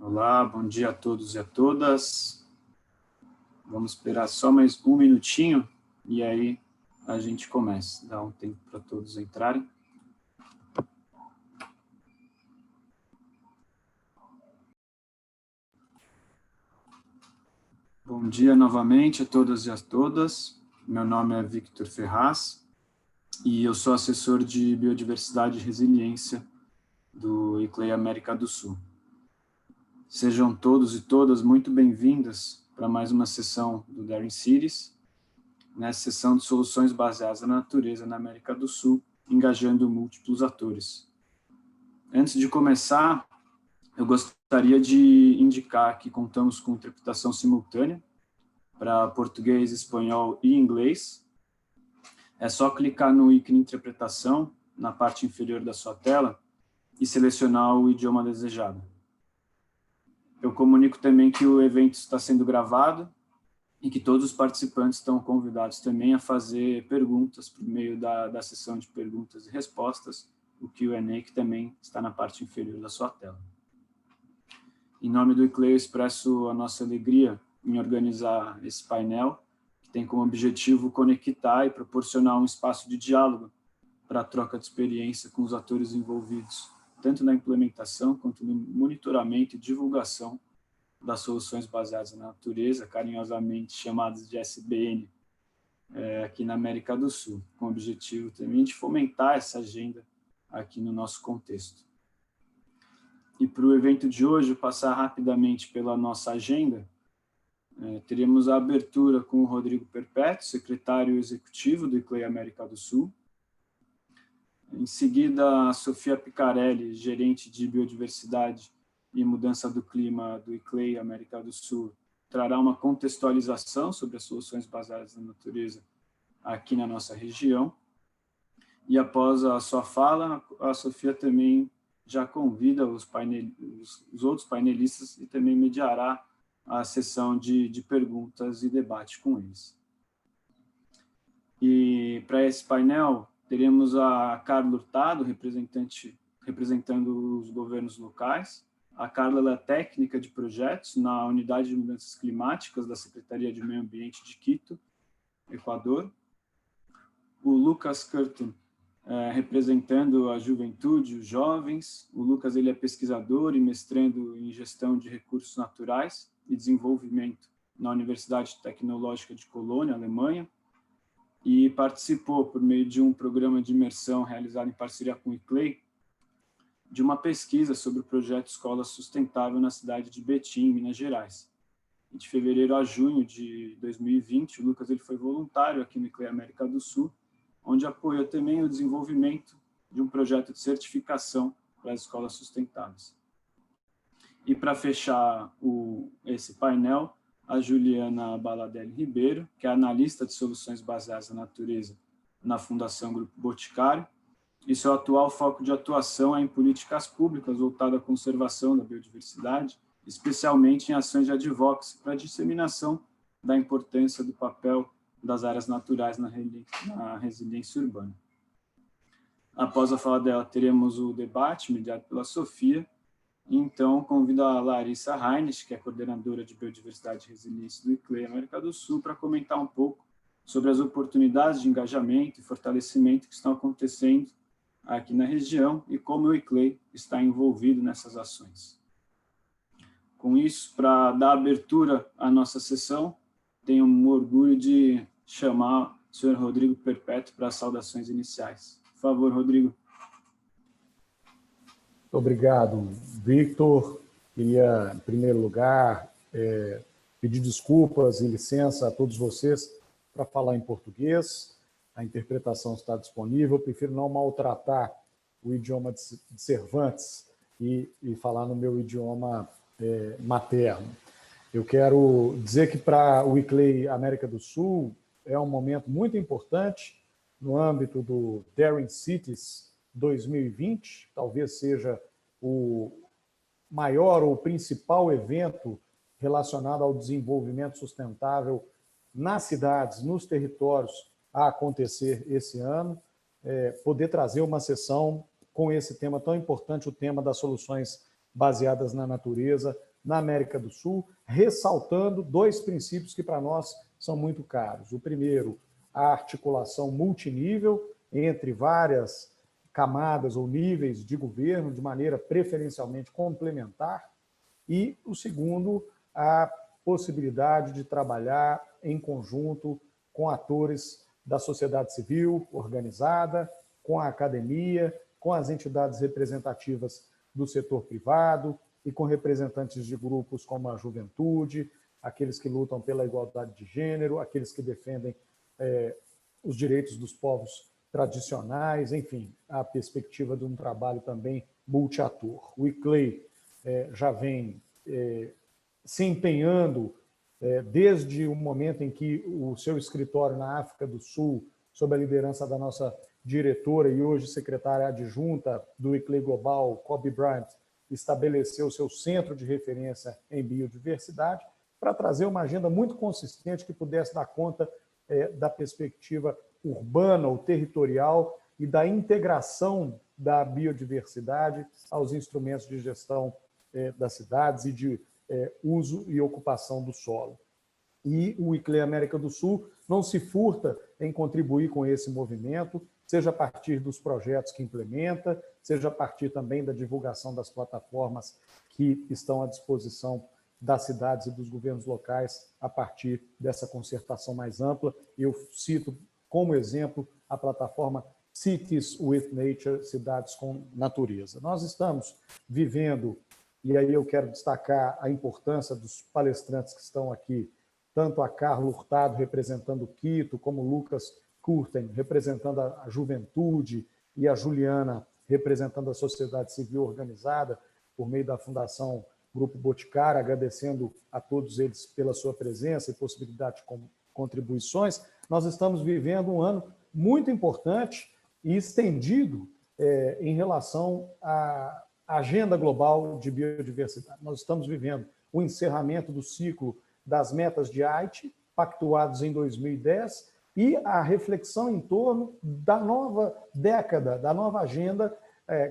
Olá, bom dia a todos e a todas. Vamos esperar só mais um minutinho e aí a gente começa. Dá um tempo para todos entrarem. Bom dia novamente a todas e a todas. Meu nome é Victor Ferraz e eu sou assessor de Biodiversidade e Resiliência do ICLEI América do Sul. Sejam todos e todas muito bem-vindas para mais uma sessão do Daring Cities, nessa sessão de soluções baseadas na natureza na América do Sul, engajando múltiplos atores. Antes de começar, eu gostaria de indicar que contamos com interpretação simultânea para português, espanhol e inglês. É só clicar no ícone interpretação na parte inferior da sua tela e selecionar o idioma desejado. Eu comunico também que o evento está sendo gravado e que todos os participantes estão convidados também a fazer perguntas por meio da sessão de perguntas e respostas, o Q&A, que também está na parte inferior da sua tela. Em nome do ICLEI, eu expresso a nossa alegria em organizar esse painel, que tem como objetivo conectar e proporcionar um espaço de diálogo para a troca de experiência com os atores envolvidos, tanto na implementação quanto no monitoramento e divulgação das soluções baseadas na natureza, carinhosamente chamadas de SBN, aqui na América do Sul, com o objetivo também de fomentar essa agenda aqui no nosso contexto. E para o evento de hoje, passar rapidamente pela nossa agenda, teremos a abertura com o Rodrigo Perpétuo, secretário executivo do ICLEI América do Sul. Em seguida, a Sofia Picarelli, gerente de biodiversidade e mudança do clima do ICLEI América do Sul, trará uma contextualização sobre as soluções baseadas na natureza aqui na nossa região. E após a sua fala, a Sofia também já convida os outros painelistas e também mediará a sessão de perguntas e debate com eles. E para esse painel, teremos a Carla Hurtado, representando os governos locais. A Carla ela é técnica de projetos na Unidade de Mudanças Climáticas da Secretaria de Meio Ambiente de Quito, Equador. O Lucas Curtin, representando a juventude, os jovens. O Lucas ele é pesquisador e mestrando em gestão de recursos naturais e desenvolvimento na Universidade Tecnológica de Colônia, Alemanha, e participou, por meio de um programa de imersão realizado em parceria com o ICLEI, de uma pesquisa sobre o projeto Escola Sustentável na cidade de Betim, Minas Gerais. E de fevereiro a junho de 2020, o Lucas ele foi voluntário aqui no ICLEI América do Sul, onde apoia também o desenvolvimento de um projeto de certificação para as escolas sustentáveis. E para fechar esse painel, a Juliana Baladelli Ribeiro, que é analista de soluções baseadas na natureza na Fundação Grupo Boticário, e seu atual foco de atuação é em políticas públicas voltadas à conservação da biodiversidade, especialmente em ações de advocacy para a disseminação da importância do papel das áreas naturais na resiliência urbana. Após a fala dela, teremos o debate mediado pela Sofia. Então, convido a Larissa Heinrich, que é coordenadora de Biodiversidade e Resiliência do ICLEI América do Sul, para comentar um pouco sobre as oportunidades de engajamento e fortalecimento que estão acontecendo aqui na região e como o ICLEI está envolvido nessas ações. Com isso, para dar abertura à nossa sessão, tenho um orgulho de chamar o senhor Rodrigo Perpétuo para as saudações iniciais. Por favor, Rodrigo. Obrigado, Victor. Queria, em primeiro lugar, pedir desculpas e licença a todos vocês para falar em português. A interpretação está disponível. Eu prefiro não maltratar o idioma de Cervantes e falar no meu idioma materno. Eu quero dizer que para o ICLEI América do Sul é um momento muito importante no âmbito do Daring Cities 2020, talvez seja o maior ou principal evento relacionado ao desenvolvimento sustentável nas cidades, nos territórios, a acontecer esse ano, poder trazer uma sessão com esse tema tão importante, o tema das soluções baseadas na natureza, na América do Sul, ressaltando dois princípios que para nós são muito caros. O primeiro, a articulação multinível entre várias camadas ou níveis de governo, de maneira preferencialmente complementar. E o segundo, a possibilidade de trabalhar em conjunto com atores da sociedade civil organizada, com a academia, com as entidades representativas do setor privado e com representantes de grupos como a juventude, aqueles que lutam pela igualdade de gênero, aqueles que defendem os direitos dos povos tradicionais, enfim, a perspectiva de um trabalho também multiator. O ICLEI já vem se empenhando desde o momento em que o seu escritório na África do Sul, sob a liderança da nossa diretora e hoje secretária adjunta do ICLEI Global, Kobe Bryant, estabeleceu seu centro de referência em biodiversidade para trazer uma agenda muito consistente que pudesse dar conta da perspectiva urbana ou territorial e da integração da biodiversidade aos instrumentos de gestão das cidades e de uso e ocupação do solo. E o ICLEI América do Sul não se furta em contribuir com esse movimento, seja a partir dos projetos que implementa, seja a partir também da divulgação das plataformas que estão à disposição das cidades e dos governos locais a partir dessa concertação mais ampla. Eu cito como exemplo a plataforma Cities with Nature, Cidades com Natureza. Nós estamos vivendo, e aí eu quero destacar a importância dos palestrantes que estão aqui, tanto a Carla Hurtado, representando o Quito, como o Lucas Curten, representando a juventude, e a Juliana, representando a sociedade civil organizada, por meio da Fundação Grupo Boticário, agradecendo a todos eles pela sua presença e possibilidade de contribuições. Nós estamos vivendo um ano muito importante e estendido em relação à agenda global de biodiversidade. Nós estamos vivendo o encerramento do ciclo das metas de Aichi, pactuados em 2010, e a reflexão em torno da nova década, da nova agenda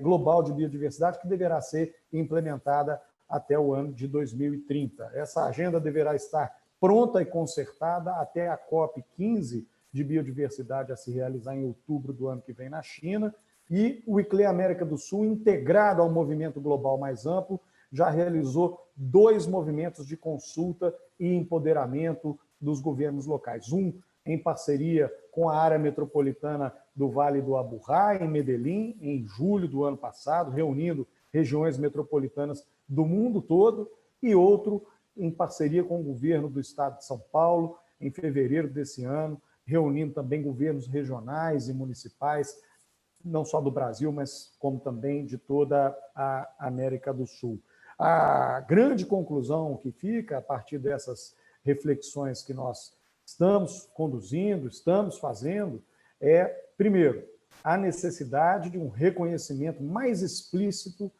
global de biodiversidade que deverá ser implementada até o ano de 2030. Essa agenda deverá estar pronta e concertada até a COP15 de biodiversidade a se realizar em outubro do ano que vem na China, e o ICLEI América do Sul, integrado ao movimento global mais amplo, já realizou 2 movimentos de consulta e empoderamento dos governos locais. Um em parceria com a área metropolitana do Vale do Aburrá, em Medellín, em julho do ano passado, reunindo regiões metropolitanas do mundo todo, e outro em parceria com o governo do estado de São Paulo, em fevereiro desse ano, reunindo também governos regionais e municipais, não só do Brasil, mas como também de toda a América do Sul. A grande conclusão que fica a partir dessas reflexões que nós estamos conduzindo, estamos fazendo, é, primeiro, a necessidade de um reconhecimento mais explícito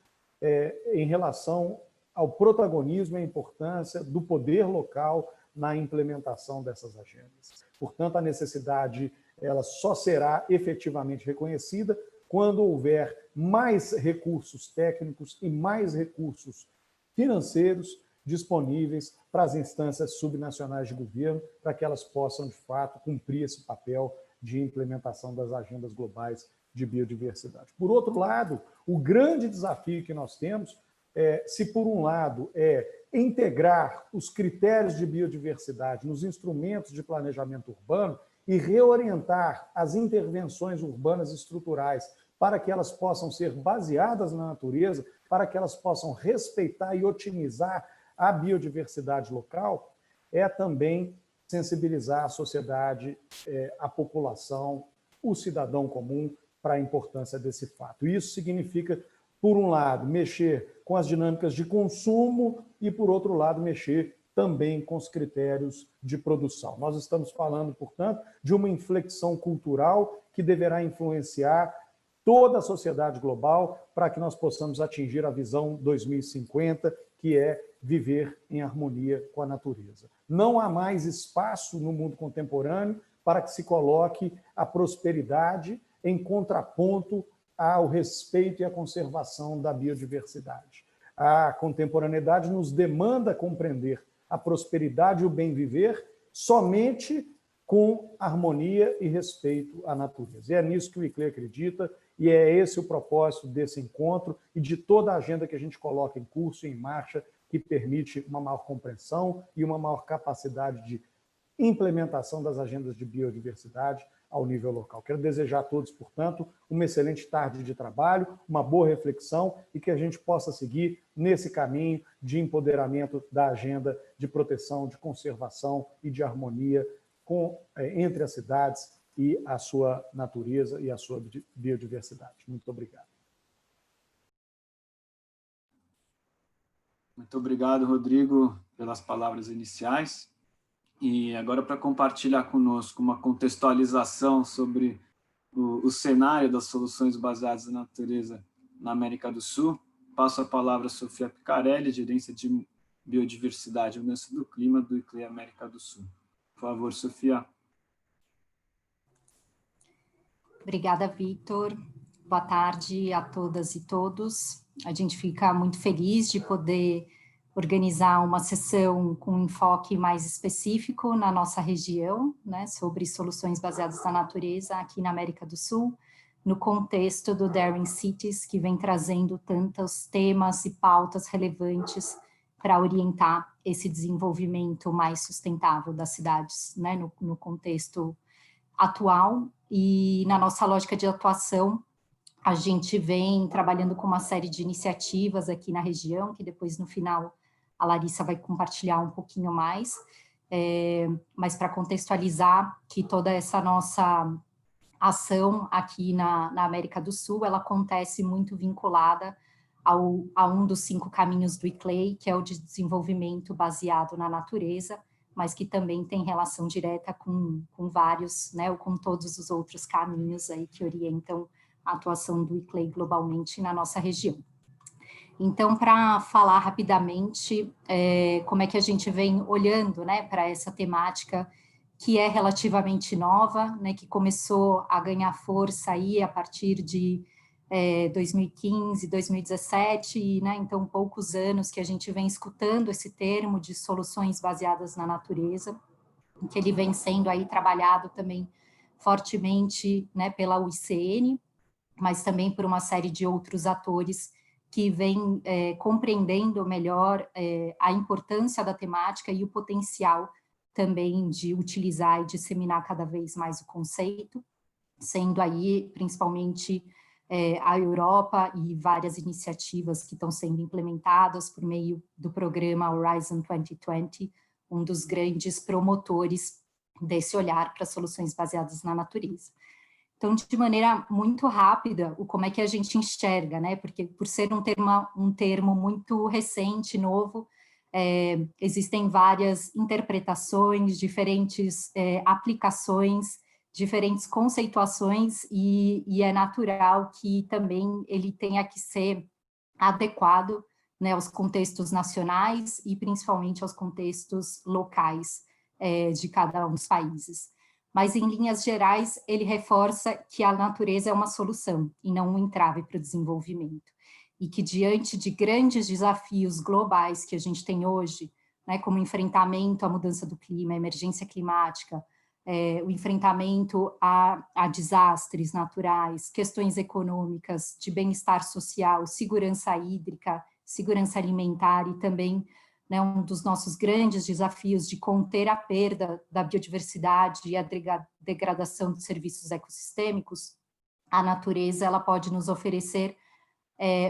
em relação ao protagonismo e à importância do poder local na implementação dessas agendas. Portanto, a necessidade ela só será efetivamente reconhecida quando houver mais recursos técnicos e mais recursos financeiros disponíveis para as instâncias subnacionais de governo, para que elas possam, de fato, cumprir esse papel de implementação das agendas globais de biodiversidade. Por outro lado, o grande desafio que nós temos se por um lado integrar os critérios de biodiversidade nos instrumentos de planejamento urbano e reorientar as intervenções urbanas estruturais para que elas possam ser baseadas na natureza, para que elas possam respeitar e otimizar a biodiversidade local, é também sensibilizar a sociedade, a população, o cidadão comum para a importância desse fato. Isso significa, por um lado, mexer com as dinâmicas de consumo e, por outro lado, mexer também com os critérios de produção. Nós estamos falando, portanto, de uma inflexão cultural que deverá influenciar toda a sociedade global para que nós possamos atingir a visão 2050, que é viver em harmonia com a natureza. Não há mais espaço no mundo contemporâneo para que se coloque a prosperidade em contraponto ao respeito e à conservação da biodiversidade. A contemporaneidade nos demanda compreender a prosperidade e o bem-viver somente com harmonia e respeito à natureza. E é nisso que o ICLEI acredita, e é esse o propósito desse encontro e de toda a agenda que a gente coloca em curso e em marcha, que permite uma maior compreensão e uma maior capacidade de implementação das agendas de biodiversidade ao nível local. Quero desejar a todos, portanto, uma excelente tarde de trabalho, uma boa reflexão e que a gente possa seguir nesse caminho de empoderamento da agenda de proteção, de conservação e de harmonia entre as cidades e a sua natureza e a sua biodiversidade. Muito obrigado. Muito obrigado, Rodrigo, pelas palavras iniciais. E agora, para compartilhar conosco uma contextualização sobre o cenário das soluções baseadas na natureza na América do Sul, passo a palavra a Sofia Picarelli, gerência de Biodiversidade e Mudança do Clima do ICLEI América do Sul. Por favor, Sofia. Obrigada, Victor. Boa tarde a todas e todos. A gente fica muito feliz de poder organizar uma sessão com um enfoque mais específico na nossa região, né, sobre soluções baseadas na natureza aqui na América do Sul, no contexto do Daring Cities, que vem trazendo tantos temas e pautas relevantes para orientar esse desenvolvimento mais sustentável das cidades, né, no contexto atual. E na nossa lógica de atuação, a gente vem trabalhando com uma série de iniciativas aqui na região, que depois, no final, a Larissa vai compartilhar um pouquinho mais, mas para contextualizar que toda essa nossa ação aqui na América do Sul, ela acontece muito vinculada a um dos 5 caminhos do ICLEI, que é o de desenvolvimento baseado na natureza, mas que também tem relação direta com vários, né, ou com todos os outros caminhos aí que orientam a atuação do ICLEI globalmente na nossa região. Então, para falar rapidamente como é que a gente vem olhando, né, para essa temática que é relativamente nova, né, que começou a ganhar força aí a partir de 2015, 2017, né, então poucos anos que a gente vem escutando esse termo de soluções baseadas na natureza, que ele vem sendo aí trabalhado também fortemente, né, pela UICN, mas também por uma série de outros atores que vêm compreendendo melhor a importância da temática e o potencial também de utilizar e disseminar cada vez mais o conceito, sendo aí principalmente a Europa e várias iniciativas que estão sendo implementadas por meio do programa Horizon 2020, um dos grandes promotores desse olhar para soluções baseadas na natureza. Então, de maneira muito rápida, como é que a gente enxerga, né? Porque por ser um termo muito recente, novo, existem várias interpretações, diferentes aplicações, diferentes conceituações, e é natural que também ele tenha que ser adequado, né, aos contextos nacionais e principalmente aos contextos locais de cada um dos países. Mas, em linhas gerais, ele reforça que a natureza é uma solução e não um entrave para o desenvolvimento. E que, diante de grandes desafios globais que a gente tem hoje, né, como o enfrentamento à mudança do clima, a emergência climática, o enfrentamento a desastres naturais, questões econômicas, de bem-estar social, segurança hídrica, segurança alimentar e também, né, um dos nossos grandes desafios de conter a perda da biodiversidade e a degradação de serviços ecossistêmicos, a natureza ela pode nos oferecer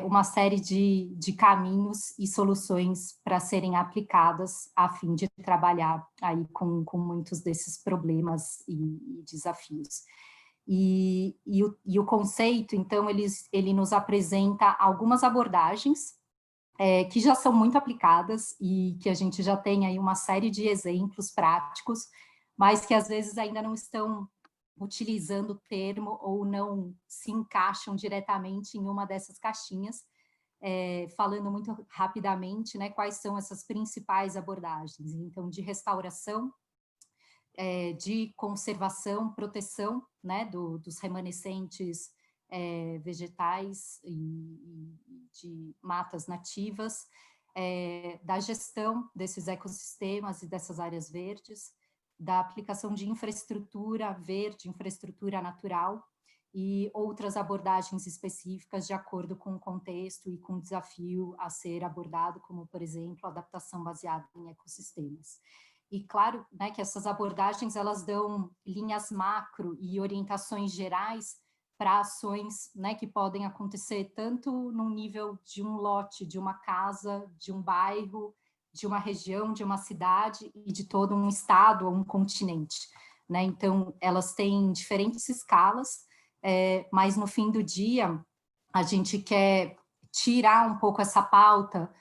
uma série de caminhos e soluções para serem aplicadas a fim de trabalhar aí com muitos desses problemas e desafios. E o conceito, então, ele nos apresenta algumas abordagens que já são muito aplicadas e que a gente já tem aí uma série de exemplos práticos, mas que às vezes ainda não estão utilizando o termo ou não se encaixam diretamente em uma dessas caixinhas. Falando muito rapidamente, né, quais são essas principais abordagens. Então, de restauração, de conservação, proteção, né, dos remanescentes vegetais e de matas nativas, da gestão desses ecossistemas e dessas áreas verdes, da aplicação de infraestrutura verde, infraestrutura natural, e outras abordagens específicas de acordo com o contexto e com o desafio a ser abordado, como, por exemplo, a adaptação baseada em ecossistemas. E claro, né, que essas abordagens, elas dão linhas macro e orientações gerais para ações, né, que podem acontecer tanto no nível de um lote, de uma casa, de um bairro, de uma região, de uma cidade e de todo um estado ou um continente, né? Então, elas têm diferentes escalas, mas no fim do dia, a gente quer tirar um pouco essa pauta,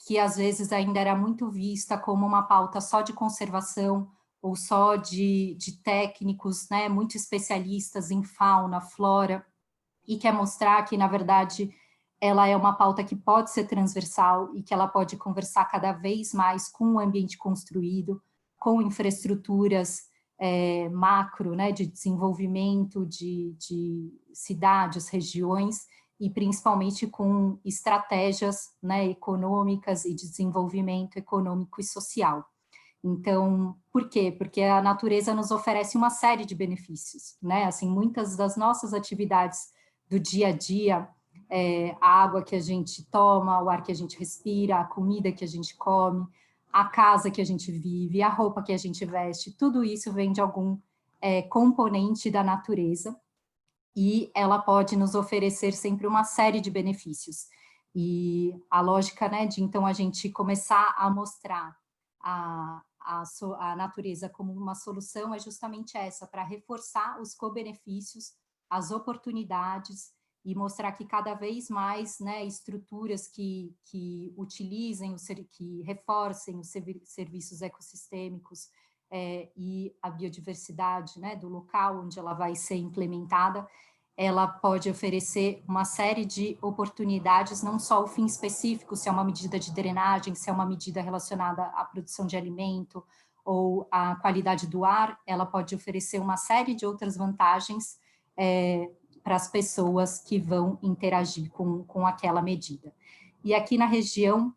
que às vezes ainda era muito vista como uma pauta só de conservação, ou só de técnicos, né, muito especialistas em fauna, flora, e quer mostrar que, na verdade, ela é uma pauta que pode ser transversal e que ela pode conversar cada vez mais com o ambiente construído, com infraestruturas macro, né, de desenvolvimento de cidades, regiões, e principalmente com estratégias, né, econômicas e de desenvolvimento econômico e social. Então, por quê? Porque a natureza nos oferece uma série de benefícios, né? Assim, muitas das nossas atividades do dia a dia, a água que a gente toma, o ar que a gente respira, a comida que a gente come, a casa que a gente vive, a roupa que a gente veste, tudo isso vem de algum componente da natureza, e ela pode nos oferecer sempre uma série de benefícios. E a lógica, né, de então a gente começar a mostrar a natureza como uma solução é justamente essa, para reforçar os co-benefícios, as oportunidades, e mostrar que cada vez mais, né, estruturas que utilizem, que reforcem os serviços ecossistêmicos e a biodiversidade, né, do local onde ela vai ser implementada, ela pode oferecer uma série de oportunidades, não só o fim específico, se é uma medida de drenagem, se é uma medida relacionada à produção de alimento ou à qualidade do ar, ela pode oferecer uma série de outras vantagens para as pessoas que vão interagir com aquela medida. E aqui na região,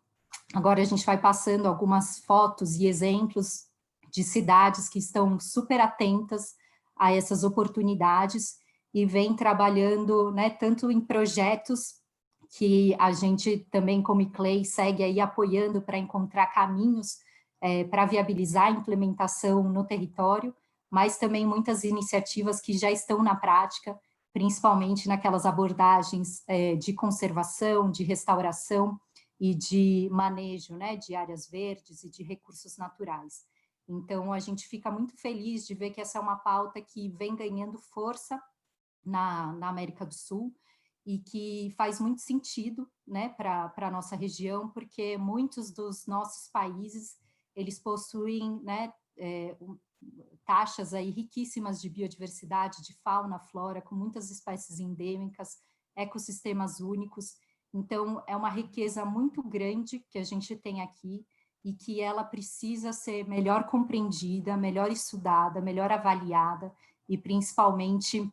agora a gente vai passando algumas fotos e exemplos de cidades que estão super atentas a essas oportunidades e vem trabalhando, né, tanto em projetos que a gente também, como ICLEI, segue aí apoiando para encontrar caminhos para viabilizar a implementação no território, mas também muitas iniciativas que já estão na prática, principalmente naquelas abordagens de conservação, de restauração e de manejo, né, de áreas verdes e de recursos naturais. Então, a gente fica muito feliz de ver que essa é uma pauta que vem ganhando força na América do Sul e que faz muito sentido, né, para a nossa região, porque muitos dos nossos países, eles possuem, né, taxas aí riquíssimas de biodiversidade, de fauna, flora, com muitas espécies endêmicas, ecossistemas únicos. Então, é uma riqueza muito grande que a gente tem aqui e que ela precisa ser melhor compreendida, melhor estudada, melhor avaliada e, principalmente,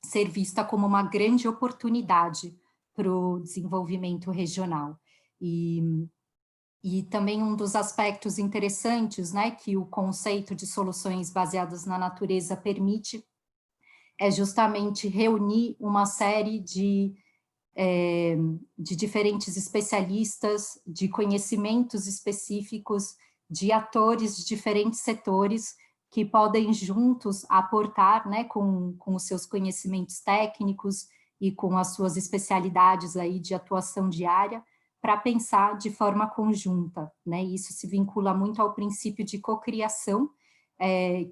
ser vista como uma grande oportunidade para o desenvolvimento regional. E também um dos aspectos interessantes, né, que o conceito de soluções baseadas na natureza permite é justamente reunir uma série de diferentes especialistas, de conhecimentos específicos, de atores de diferentes setores que podem juntos aportar, né, com os seus conhecimentos técnicos e com as suas especialidades aí de atuação diária, para pensar de forma conjunta, né? Isso se vincula muito ao princípio de cocriação,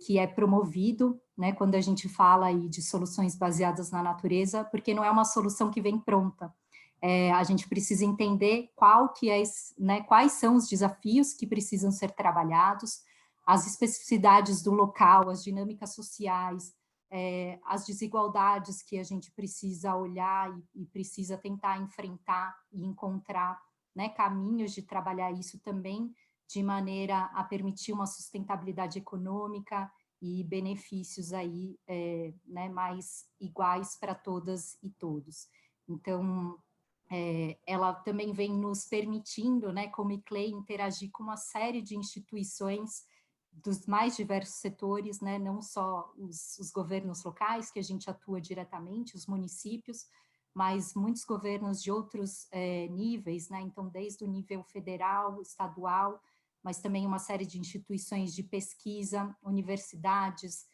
que é promovido, né, quando a gente fala aí de soluções baseadas na natureza, porque não é uma solução que vem pronta. A gente precisa entender né, quais são os desafios que precisam ser trabalhados, as especificidades do local, as dinâmicas sociais, as desigualdades que a gente precisa olhar e precisa tentar enfrentar e encontrar, né, caminhos de trabalhar isso também de maneira a permitir uma sustentabilidade econômica e benefícios aí, né, mais iguais para todas e todos. Então, ela também vem nos permitindo, né, como ICLEI, interagir com uma série de instituições dos mais diversos setores, né, não só os governos locais, que a gente atua diretamente, os municípios, mas muitos governos de outros níveis, né, então desde o nível federal, estadual, mas também uma série de instituições de pesquisa, universidades,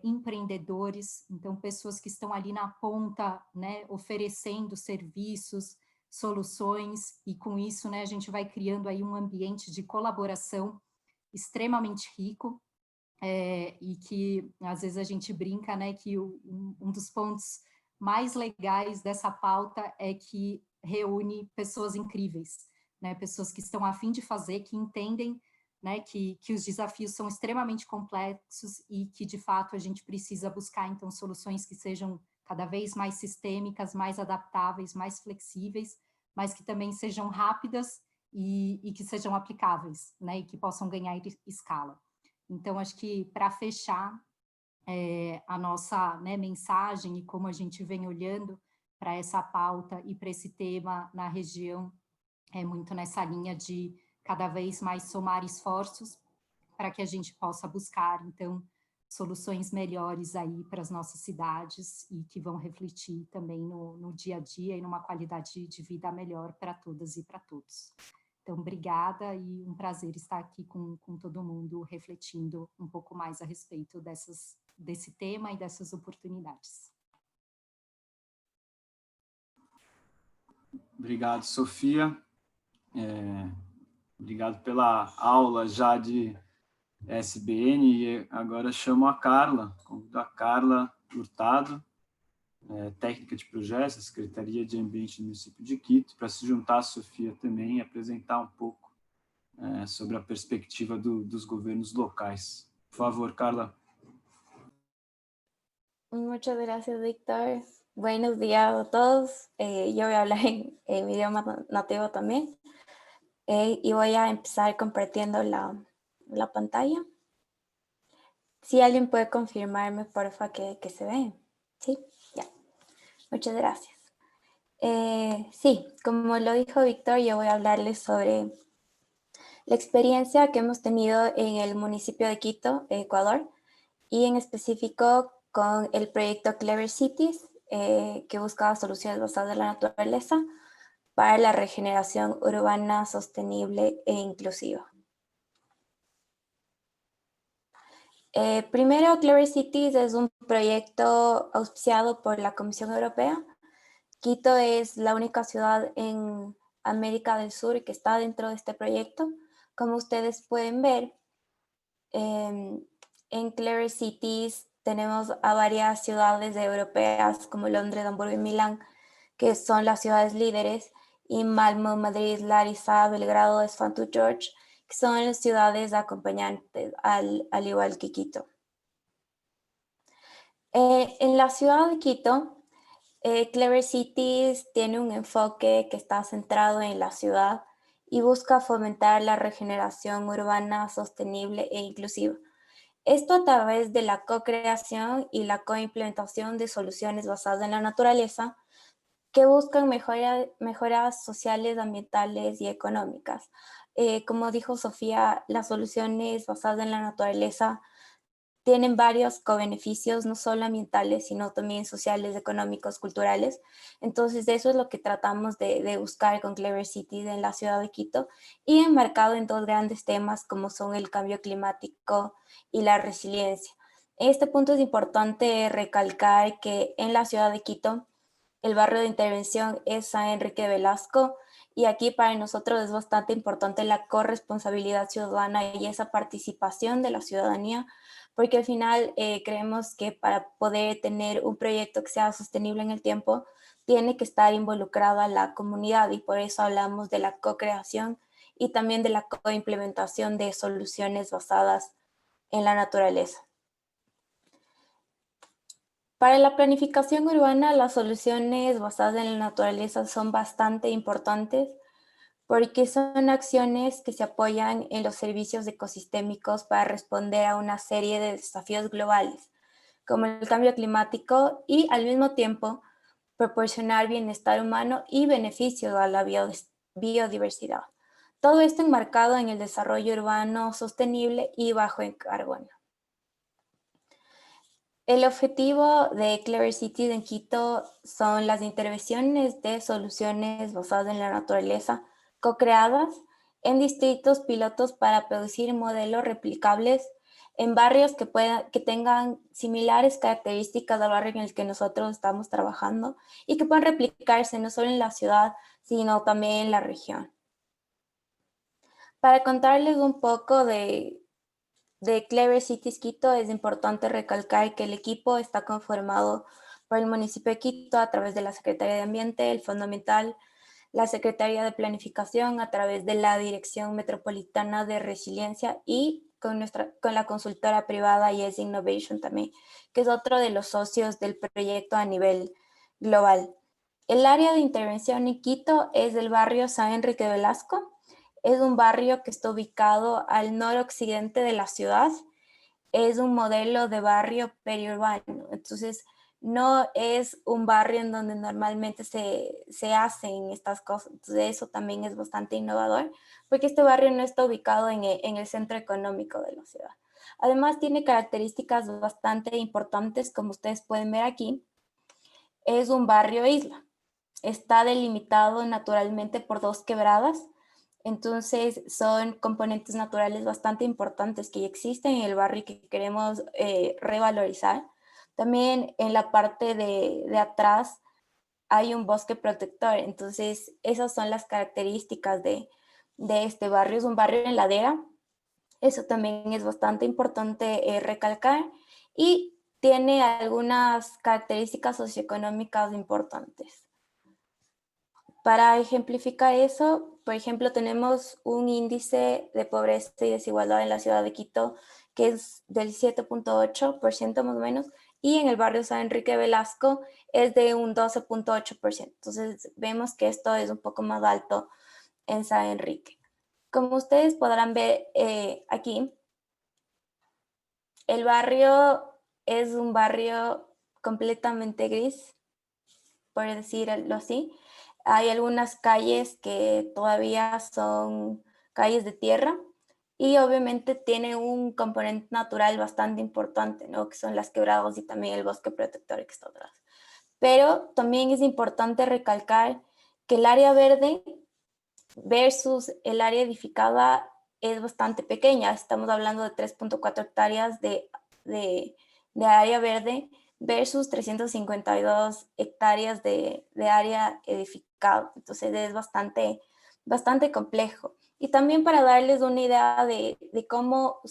empreendedores, então pessoas que estão ali na ponta, né, oferecendo serviços, soluções, e com isso, né, a gente vai criando aí um ambiente de colaboração extremamente rico, e que às vezes a gente brinca, né, que um dos pontos mais legais dessa pauta é que reúne pessoas incríveis, né, pessoas que estão a fim de fazer, que entendem, né, que os desafios são extremamente complexos e que, de fato, a gente precisa buscar, então, soluções que sejam cada vez mais sistêmicas, mais adaptáveis, mais flexíveis, mas que também sejam rápidas e que sejam aplicáveis, né, e que possam ganhar escala. Então, acho que, para fechar a nossa, né, mensagem e como a gente vem olhando para essa pauta e para esse tema na região, é muito nessa linha de cada vez mais somar esforços para que a gente possa buscar, então, soluções melhores aí para as nossas cidades e que vão refletir também no dia a dia e numa qualidade de vida melhor para todas e para todos. Então, obrigada e um prazer estar aqui com todo mundo refletindo um pouco mais a respeito desse tema e dessas oportunidades. Obrigado, Sofia. Obrigado pela aula já de SBN, e agora chamo a Carla, convido a Carla Hurtado, técnica de projetos da Secretaria de Ambiente do município de Quito, para se juntar à Sofia também e apresentar um pouco sobre a perspectiva dos governos locais. Por favor, Carla. Muchas gracias, Víctor. Buenos días a todos. Yo voy a hablar en mi idioma nativo también. Y voy a empezar compartiendo la pantalla. Si alguien puede confirmarme, porfa, que se ve. Sí, ya. Muchas gracias. Sí, como lo dijo Víctor, yo voy a hablarles sobre la experiencia que hemos tenido en el municipio de Quito, Ecuador, y en específico con el proyecto Clever Cities, que buscaba soluciones basadas en la naturaleza para la regeneración urbana sostenible e inclusiva. Primero, Clever Cities es un proyecto auspiciado por la Comisión Europea. Quito es la única ciudad en América del Sur que está dentro de este proyecto. Como ustedes pueden ver, en Clever Cities tenemos a varias ciudades europeas como Londres, Hamburgo y Milán, que son las ciudades líderes, y Malmö, Madrid, Larissa, Belgrado, Esfanto, George, que son las ciudades acompañantes, al igual que Quito. En la ciudad de Quito, Clever Cities tiene un enfoque que está centrado en la ciudad y busca fomentar la regeneración urbana sostenible e inclusiva. Esto a través de la co-creación y la co-implementación de soluciones basadas en la naturaleza que buscan mejoras sociales, ambientales y económicas. Como dijo Sofía, las soluciones basadas en la naturaleza tienen varios co-beneficios, no solo ambientales, sino también sociales, económicos, culturales. Entonces, eso es lo que tratamos de buscar con Clever Cities en la ciudad de Quito, y enmarcado en dos grandes temas como son el cambio climático y la resiliencia. En este punto es importante recalcar que en la ciudad de Quito, el barrio de intervención es San Enrique Velasco, y aquí para nosotros es bastante importante la corresponsabilidad ciudadana y esa participación de la ciudadanía, porque al final creemos que para poder tener un proyecto que sea sostenible en el tiempo, tiene que estar involucrada la comunidad, y por eso hablamos de la co-creación y también de la co-implementación de soluciones basadas en la naturaleza. Para la planificación urbana, las soluciones basadas en la naturaleza son bastante importantes porque son acciones que se apoyan en los servicios ecosistémicos para responder a una serie de desafíos globales, como el cambio climático, y al mismo tiempo proporcionar bienestar humano y beneficios a la biodiversidad. Todo esto enmarcado en el desarrollo urbano sostenible y bajo en carbono. El objetivo de Clever Cities en Quito son las intervenciones de soluciones basadas en la naturaleza co-creadas en distritos pilotos para producir modelos replicables en barrios que tengan similares características al barrio en el que nosotros estamos trabajando y que puedan replicarse no solo en la ciudad, sino también en la región. Para contarles un poco de Clever Cities Quito, es importante recalcar que el equipo está conformado por el municipio de Quito a través de la Secretaría de Ambiente, el Fondo Ambiental, la Secretaría de Planificación a través de la Dirección Metropolitana de Resiliencia y con la consultora privada Yes Innovation también, que es otro de los socios del proyecto a nivel global. El área de intervención en Quito es del barrio San Enrique Velasco. Es un barrio que está ubicado al noroccidente de la ciudad. Es un modelo de barrio periurbano. Entonces, no es un barrio en donde normalmente se hacen estas cosas. Entonces, eso también es bastante innovador, porque este barrio no está ubicado en el centro económico de la ciudad. Además, tiene características bastante importantes, como ustedes pueden ver aquí. Es un barrio isla. Está delimitado naturalmente por 2 quebradas. Entonces, son componentes naturales bastante importantes que ya existen en el barrio y que queremos revalorizar. También en la parte de atrás hay un bosque protector. Entonces, esas son las características de este barrio. Es un barrio en ladera. Eso también es bastante importante recalcar. Y tiene algunas características socioeconómicas importantes. Para ejemplificar eso, por ejemplo, tenemos un índice de pobreza y desigualdad en la ciudad de Quito que es del 7.8% más o menos, y en el barrio San Enrique Velasco es de un 12.8%. Entonces vemos que esto es un poco más alto en San Enrique. Como ustedes podrán ver aquí, el barrio es un barrio completamente gris, por decirlo así. Hay algunas calles que todavía son calles de tierra y obviamente tiene un componente natural bastante importante, ¿no? Que son las quebradas y también el bosque protector que está atrás. Pero también es importante recalcar que el área verde versus el área edificada es bastante pequeña. Estamos hablando de 3.4 hectáreas de área verde versus 352 hectáreas de área edificada. Entonces es bastante complejo. Y también para darles una idea de cómo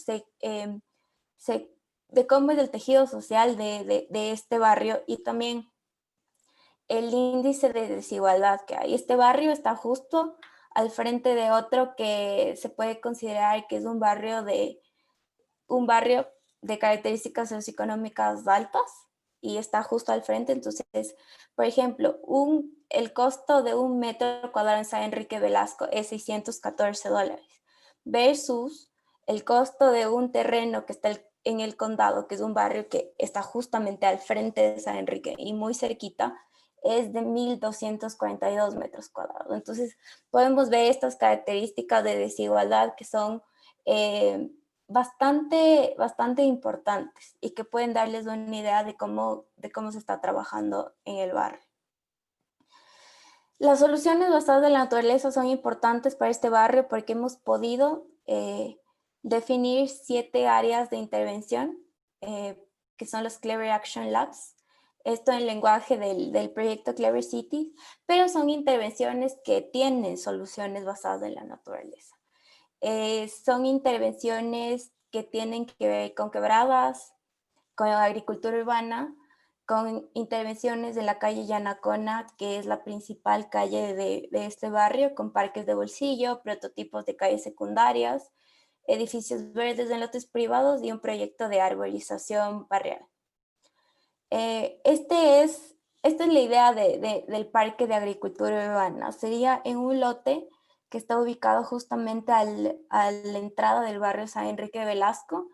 de cómo es el tejido social de este barrio y también el índice de desigualdad que hay. Este barrio está justo al frente de otro que se puede considerar que es un barrio de características socioeconómicas altas y está justo al frente. Entonces, por ejemplo, el costo de un metro cuadrado en San Enrique Velasco es $614 versus el costo de un terreno que está en el condado, que es un barrio que está justamente al frente de San Enrique y muy cerquita, es de 1.242 metros cuadrados. Entonces, podemos ver estas características de desigualdad que son bastante importantes y que pueden darles una idea de cómo se está trabajando en el barrio. Las soluciones basadas en la naturaleza son importantes para este barrio porque hemos podido definir 7 áreas de intervención, que son los Clever Action Labs. Esto en lenguaje del proyecto Clever Cities, pero son intervenciones que tienen soluciones basadas en la naturaleza. Son intervenciones que tienen que ver con quebradas, con agricultura urbana, con intervenciones de la calle Yanacona, que es la principal calle de este barrio, con parques de bolsillo, prototipos de calles secundarias, edificios verdes en lotes privados y un proyecto de arborización barrial. Esta es la idea del parque de agricultura urbana. Sería en un lote que está ubicado justamente a la entrada del barrio San Enrique Velasco.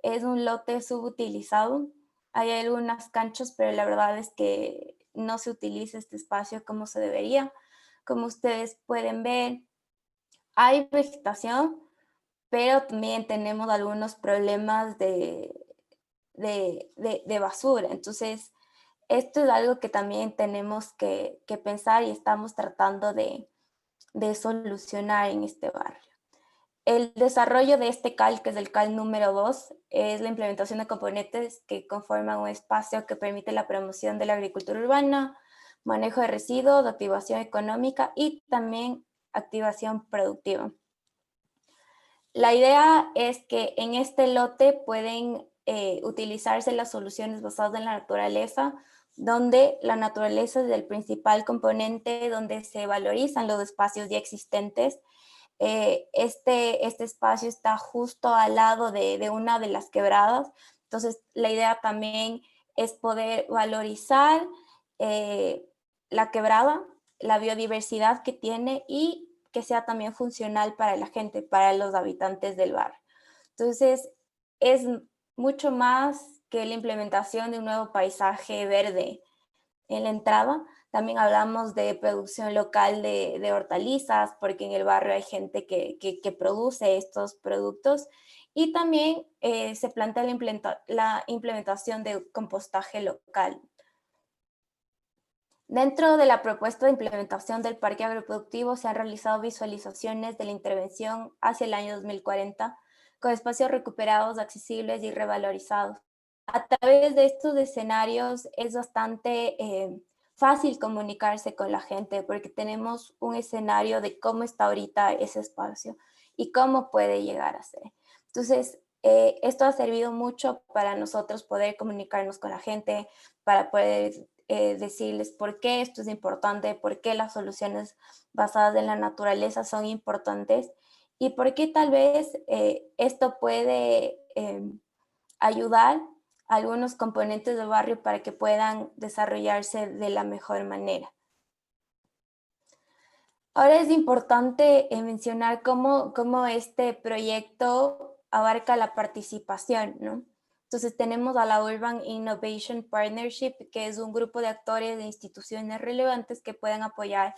Es un lote subutilizado. Hay algunas canchas, pero la verdad es que no se utiliza este espacio como se debería. Como ustedes pueden ver, hay vegetación, pero también tenemos algunos problemas de basura. Entonces, esto es algo que también tenemos que pensar y estamos tratando de solucionar en este barrio. El desarrollo de este CAL, que es el CAL número 2, es la implementación de componentes que conforman un espacio que permite la promoción de la agricultura urbana, manejo de residuos, activación económica y también activación productiva. La idea es que en este lote pueden utilizarse las soluciones basadas en la naturaleza, donde la naturaleza es el principal componente, donde se valorizan los espacios ya existentes. Este espacio está justo al lado de una de las quebradas, entonces la idea también es poder valorizar la quebrada, la biodiversidad que tiene y que sea también funcional para la gente, para los habitantes del barrio. Entonces, es mucho más que la implementación de un nuevo paisaje verde en la entrada. También hablamos de producción local de hortalizas, porque en el barrio hay gente que produce estos productos. Y también se plantea la implementación de compostaje local. Dentro de la propuesta de implementación del parque agroproductivo se han realizado visualizaciones de la intervención hacia el año 2040 con espacios recuperados, accesibles y revalorizados. A través de estos escenarios es bastante fácil comunicarse con la gente porque tenemos un escenario de cómo está ahorita ese espacio y cómo puede llegar a ser. Entonces, esto ha servido mucho para nosotros poder comunicarnos con la gente, para poder decirles por qué esto es importante, por qué las soluciones basadas en la naturaleza son importantes y por qué tal vez esto puede ayudar a algunos componentes del barrio para que puedan desarrollarse de la mejor manera. Ahora es importante mencionar cómo este proyecto abarca la participación, ¿no? Entonces tenemos a la Urban Innovation Partnership, que es un grupo de actores de instituciones relevantes que pueden apoyar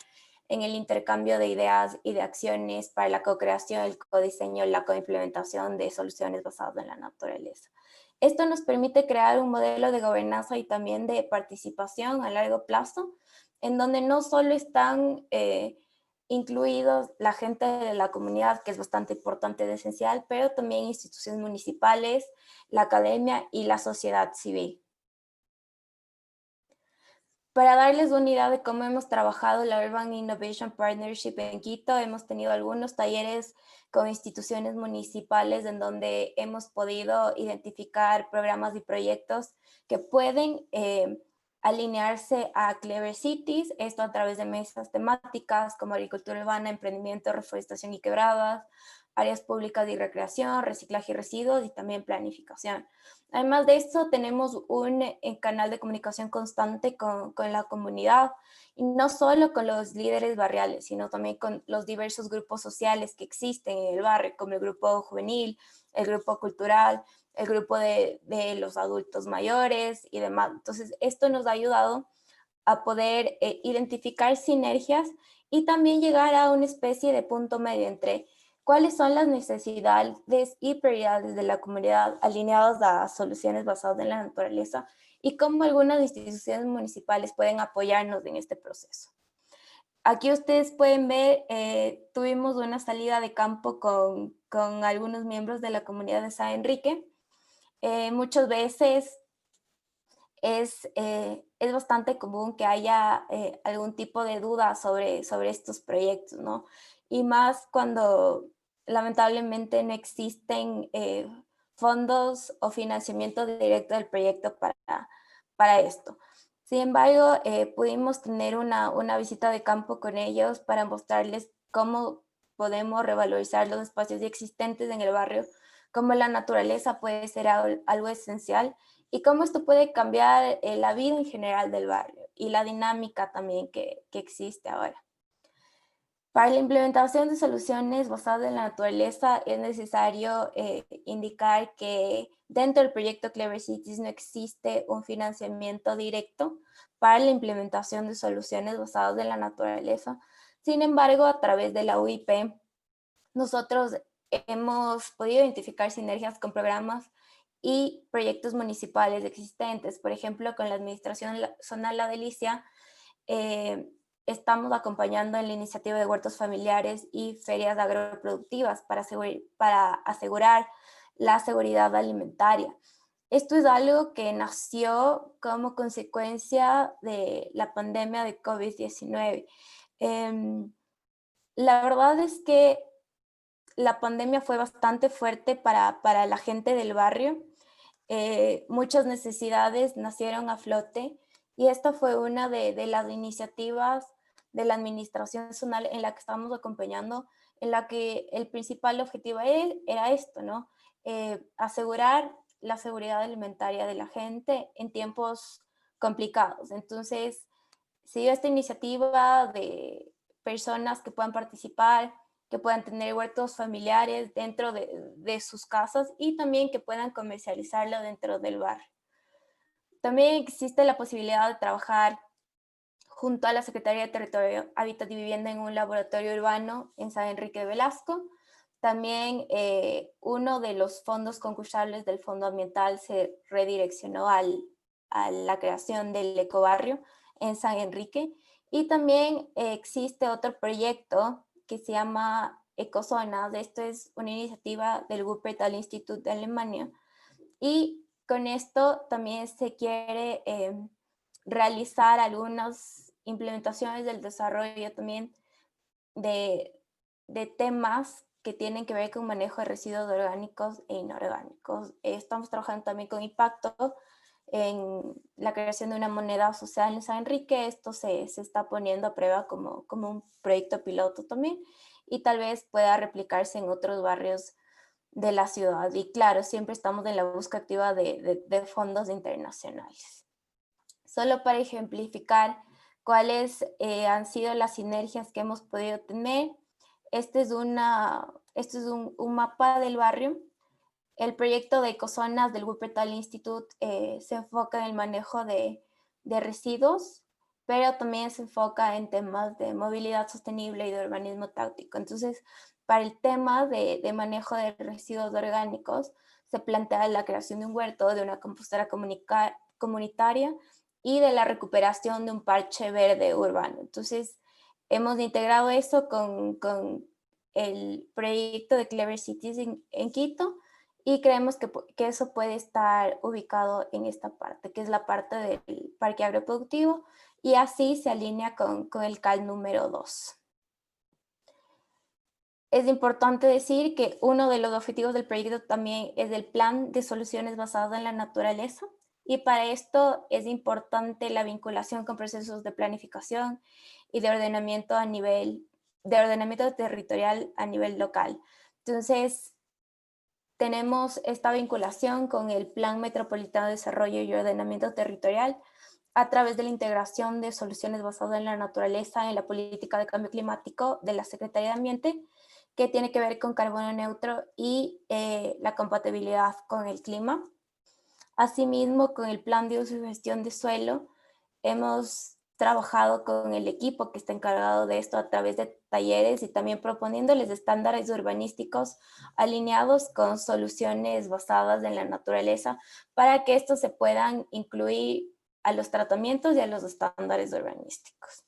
en el intercambio de ideas y de acciones para la co-creación, el codiseño y la co-implementación de soluciones basadas en la naturaleza. Esto nos permite crear un modelo de gobernanza y también de participación a largo plazo, en donde no solo están incluidos la gente de la comunidad, que es bastante importante y esencial, pero también instituciones municipales, la academia y la sociedad civil. Para darles una idea de cómo hemos trabajado la Urban Innovation Partnership en Quito, hemos tenido algunos talleres con instituciones municipales en donde hemos podido identificar programas y proyectos que pueden alinearse a Clever Cities, esto a través de mesas temáticas como agricultura urbana, emprendimiento, reforestación y quebradas, áreas públicas y recreación, reciclaje y residuos y también planificación. Además de esto, tenemos un canal de comunicación constante con la comunidad, y no solo con los líderes barriales, sino también con los diversos grupos sociales que existen en el barrio, como el grupo juvenil, el grupo cultural, el grupo de los adultos mayores y demás. Entonces, esto nos ha ayudado a poder identificar sinergias y también llegar a una especie de punto medio entre cuáles son las necesidades y prioridades de la comunidad alineadas a soluciones basadas en la naturaleza y cómo algunas instituciones municipales pueden apoyarnos en este proceso. Aquí ustedes pueden ver, tuvimos una salida de campo con algunos miembros de la comunidad de San Enrique. Muchas veces es bastante común que haya algún tipo de duda sobre estos proyectos, ¿no? Y más cuando lamentablemente no existen fondos o financiamiento directo del proyecto para esto. Sin embargo, pudimos tener una visita de campo con ellos para mostrarles cómo podemos revalorizar los espacios ya existentes en el barrio, cómo la naturaleza puede ser algo esencial y cómo esto puede cambiar la vida en general del barrio y la dinámica también que existe ahora. Para la implementación de soluciones basadas en la naturaleza es necesario indicar que dentro del proyecto Clever Cities no existe un financiamiento directo para la implementación de soluciones basadas en la naturaleza. Sin embargo, a través de la UIP, nosotros hemos podido identificar sinergias con programas y proyectos municipales existentes. Por ejemplo, con la Administración Zonal La Delicia, estamos acompañando en la iniciativa de huertos familiares y ferias agroproductivas para asegurar la seguridad alimentaria. Esto es algo que nació como consecuencia de la pandemia de COVID-19. La verdad es que la pandemia fue bastante fuerte para la gente del barrio. Muchas necesidades nacieron a flote y esta fue una de las iniciativas de la administración zonal en la que estamos acompañando, en la que el principal objetivo era esto, ¿no? Asegurar la seguridad alimentaria de la gente en tiempos complicados. Entonces, se dio esta iniciativa de personas que puedan participar, que puedan tener huertos familiares dentro de sus casas y también que puedan comercializarlo dentro del barrio. También existe la posibilidad de trabajar junto a la Secretaría de Territorio, Hábitat y Vivienda en un laboratorio urbano en San Enrique de Velasco. También uno de los fondos concursables del Fondo Ambiental se redireccionó a la creación del ecobarrio en San Enrique. Y también existe otro proyecto que se llama Ecozonas. Esto es una iniciativa del Wuppertal Institute de Alemania. Y con esto también se quiere realizar algunas implementaciones del desarrollo también de temas que tienen que ver con manejo de residuos orgánicos e inorgánicos. Estamos trabajando también con impacto en la creación de una moneda social en San Enrique. Esto se está poniendo a prueba como un proyecto piloto también y tal vez pueda replicarse en otros barrios de la ciudad. Y claro, siempre estamos en la búsqueda activa de fondos internacionales. Solo para ejemplificar cuáles han sido las sinergias que hemos podido tener, este es un mapa del barrio. El proyecto de Ecozonas del Wuppertal Institute se enfoca en el manejo de residuos, pero también se enfoca en temas de movilidad sostenible y de urbanismo táctico. Entonces, para el tema de manejo de residuos orgánicos, se plantea la creación de un huerto, de una compostera comunitaria y de la recuperación de un parche verde urbano. Entonces, hemos integrado eso con el proyecto de Clever Cities en Quito, y creemos que eso puede estar ubicado en esta parte, que es la parte del parque agroproductivo, y así se alinea con el CAL número 2. Es importante decir que uno de los objetivos del proyecto también es el plan de soluciones basadas en la naturaleza, y para esto es importante la vinculación con procesos de planificación y de ordenamiento territorial a nivel local. Entonces, tenemos esta vinculación con el Plan Metropolitano de Desarrollo y Ordenamiento Territorial a través de la integración de soluciones basadas en la naturaleza en la política de cambio climático de la Secretaría de Ambiente, que tiene que ver con carbono neutro y la compatibilidad con el clima. Asimismo, con el Plan de Uso y Gestión de Suelo, hemos trabajado con el equipo que está encargado de esto a través de talleres y también proponiéndoles estándares urbanísticos alineados con soluciones basadas en la naturaleza para que estos se puedan incluir a los tratamientos y a los estándares urbanísticos.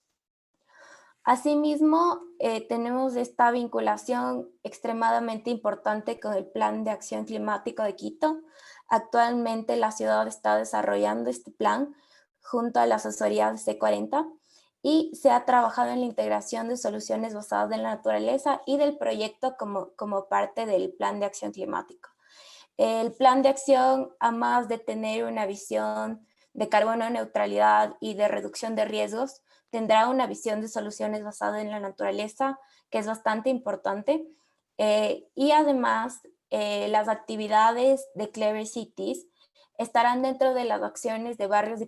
Asimismo, tenemos esta vinculación extremadamente importante con el Plan de Acción Climático de Quito. Actualmente la ciudad está desarrollando este plan junto a la asesoría de C40 y se ha trabajado en la integración de soluciones basadas en la naturaleza y del proyecto como parte del Plan de Acción Climático. El plan de acción, además de tener una visión de carbono neutralidad y de reducción de riesgos, tendrá una visión de soluciones basadas en la naturaleza, que es bastante importante. Y además, las actividades de Clever Cities estarán dentro de las acciones de barrios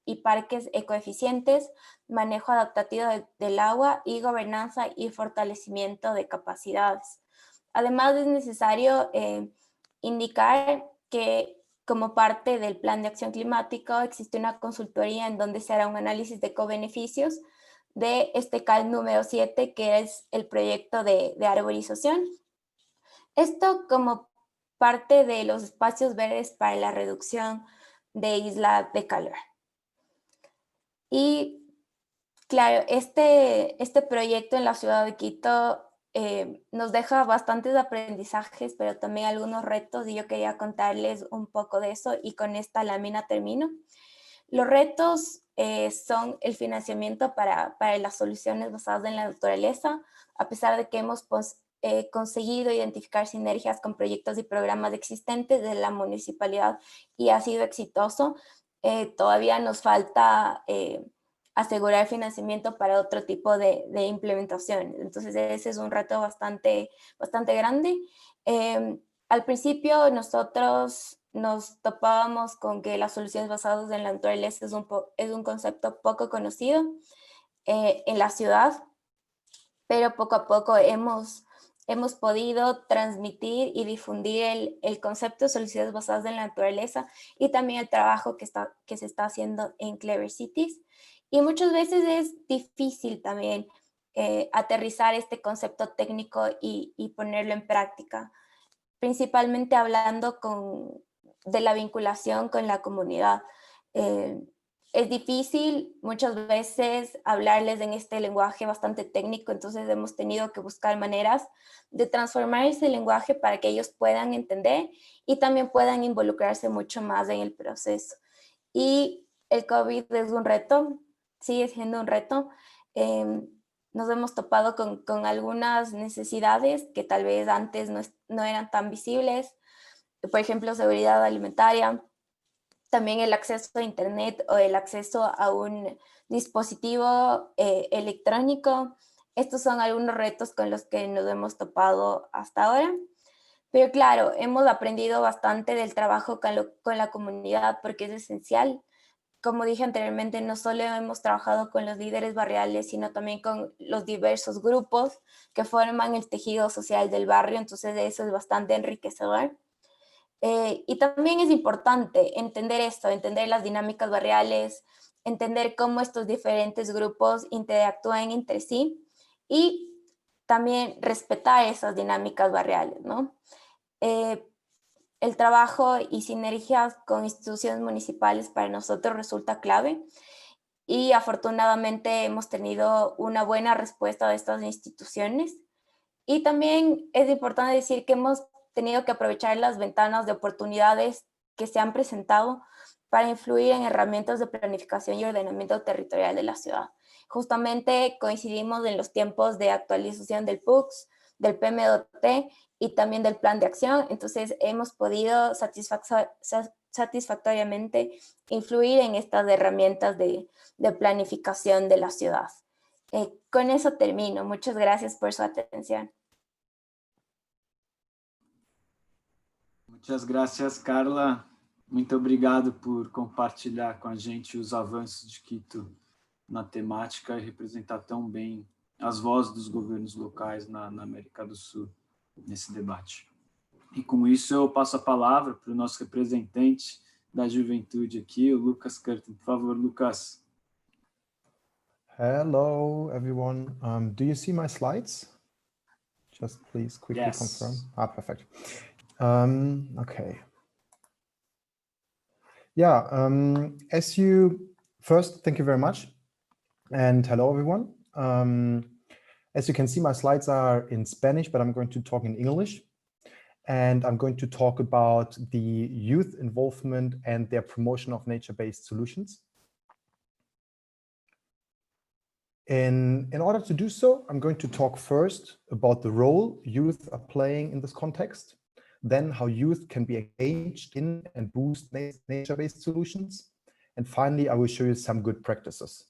y parques ecoeficientes, manejo adaptativo del agua y gobernanza y fortalecimiento de capacidades. Además, es necesario indicar que como parte del Plan de Acción Climático, existe una consultoría en donde se hará un análisis de cobeneficios de este CAL número 7, que es el proyecto de arborización. Esto como parte de los espacios verdes para la reducción de isla de calor. Y claro, este proyecto en la ciudad de Quito nos deja bastantes aprendizajes, pero también algunos retos, y yo quería contarles un poco de eso, y con esta lámina termino. Los retos son el financiamiento para las soluciones basadas en la naturaleza, a pesar de que hemos conseguido identificar sinergias con proyectos y programas existentes de la municipalidad y ha sido exitoso. Todavía nos falta asegurar financiamiento para otro tipo de implementación. Entonces ese es un reto bastante grande. Al principio nosotros nos topábamos con que las soluciones basadas en la naturaleza es un concepto poco conocido en la ciudad, pero poco a poco hemos podido transmitir y difundir el concepto de soluciones basadas en la naturaleza y también el trabajo que se está haciendo en Clever Cities. Y muchas veces es difícil también aterrizar este concepto técnico y ponerlo en práctica, principalmente hablando de la vinculación con la comunidad. Es difícil muchas veces hablarles en este lenguaje bastante técnico, entonces hemos tenido que buscar maneras de transformar ese lenguaje para que ellos puedan entender y también puedan involucrarse mucho más en el proceso. Y el COVID es un reto, sigue siendo un reto. Nos hemos topado con algunas necesidades que tal vez antes no eran tan visibles, por ejemplo, seguridad alimentaria, también el acceso a internet o el acceso a un dispositivo electrónico. Estos son algunos retos con los que nos hemos topado hasta ahora. Pero claro, hemos aprendido bastante del trabajo con la comunidad porque es esencial. Como dije anteriormente, no solo hemos trabajado con los líderes barriales, sino también con los diversos grupos que forman el tejido social del barrio, entonces eso es bastante enriquecedor. Y también es importante entender esto, entender las dinámicas barriales, entender cómo estos diferentes grupos interactúan entre sí y también respetar esas dinámicas barriales, ¿no? El trabajo y sinergias con instituciones municipales para nosotros resulta clave y afortunadamente hemos tenido una buena respuesta de estas instituciones. Y también es importante decir que hemos tenido que aprovechar las ventanas de oportunidades que se han presentado para influir en herramientas de planificación y ordenamiento territorial de la ciudad. Justamente coincidimos en los tiempos de actualización del PUCS, del PMDOT y también del plan de acción, entonces hemos podido satisfactoriamente influir en estas herramientas de planificación de la ciudad. Con eso termino. Muchas gracias por su atención. Muitas gracias, Carla. Muito obrigado por compartilhar com a gente os avanços de Quito na temática e representar tão bem as vozes dos governos locais na América do Sul nesse debate. E com isso eu passo a palavra para o nosso representante da juventude aqui, o Lucas Curtin. Por favor, Lucas. Hello, everyone. Do you see my slides? Just please quickly confirm. Perfect. Okay. Yeah, first, thank you very much. And hello, everyone. As you can see, my slides are in Spanish, but I'm going to talk in English. And I'm going to talk about the youth involvement and their promotion of nature-based solutions. In order to do so, I'm going to talk first about the role youth are playing in this context, then how youth can be engaged in and boost nature-based solutions, and finally, I will show you some good practices.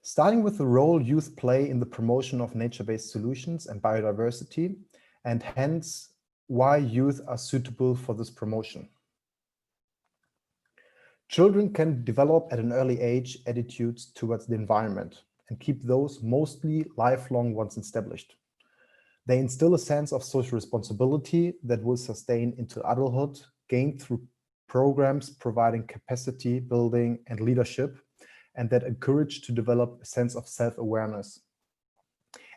Starting with the role youth play in the promotion of nature-based solutions and biodiversity, and hence why youth are suitable for this promotion. Children can develop at an early age attitudes towards the environment and keep those mostly lifelong once established. They instill a sense of social responsibility that will sustain into adulthood, gained through programs providing capacity building and leadership, and that encourage to develop a sense of self-awareness.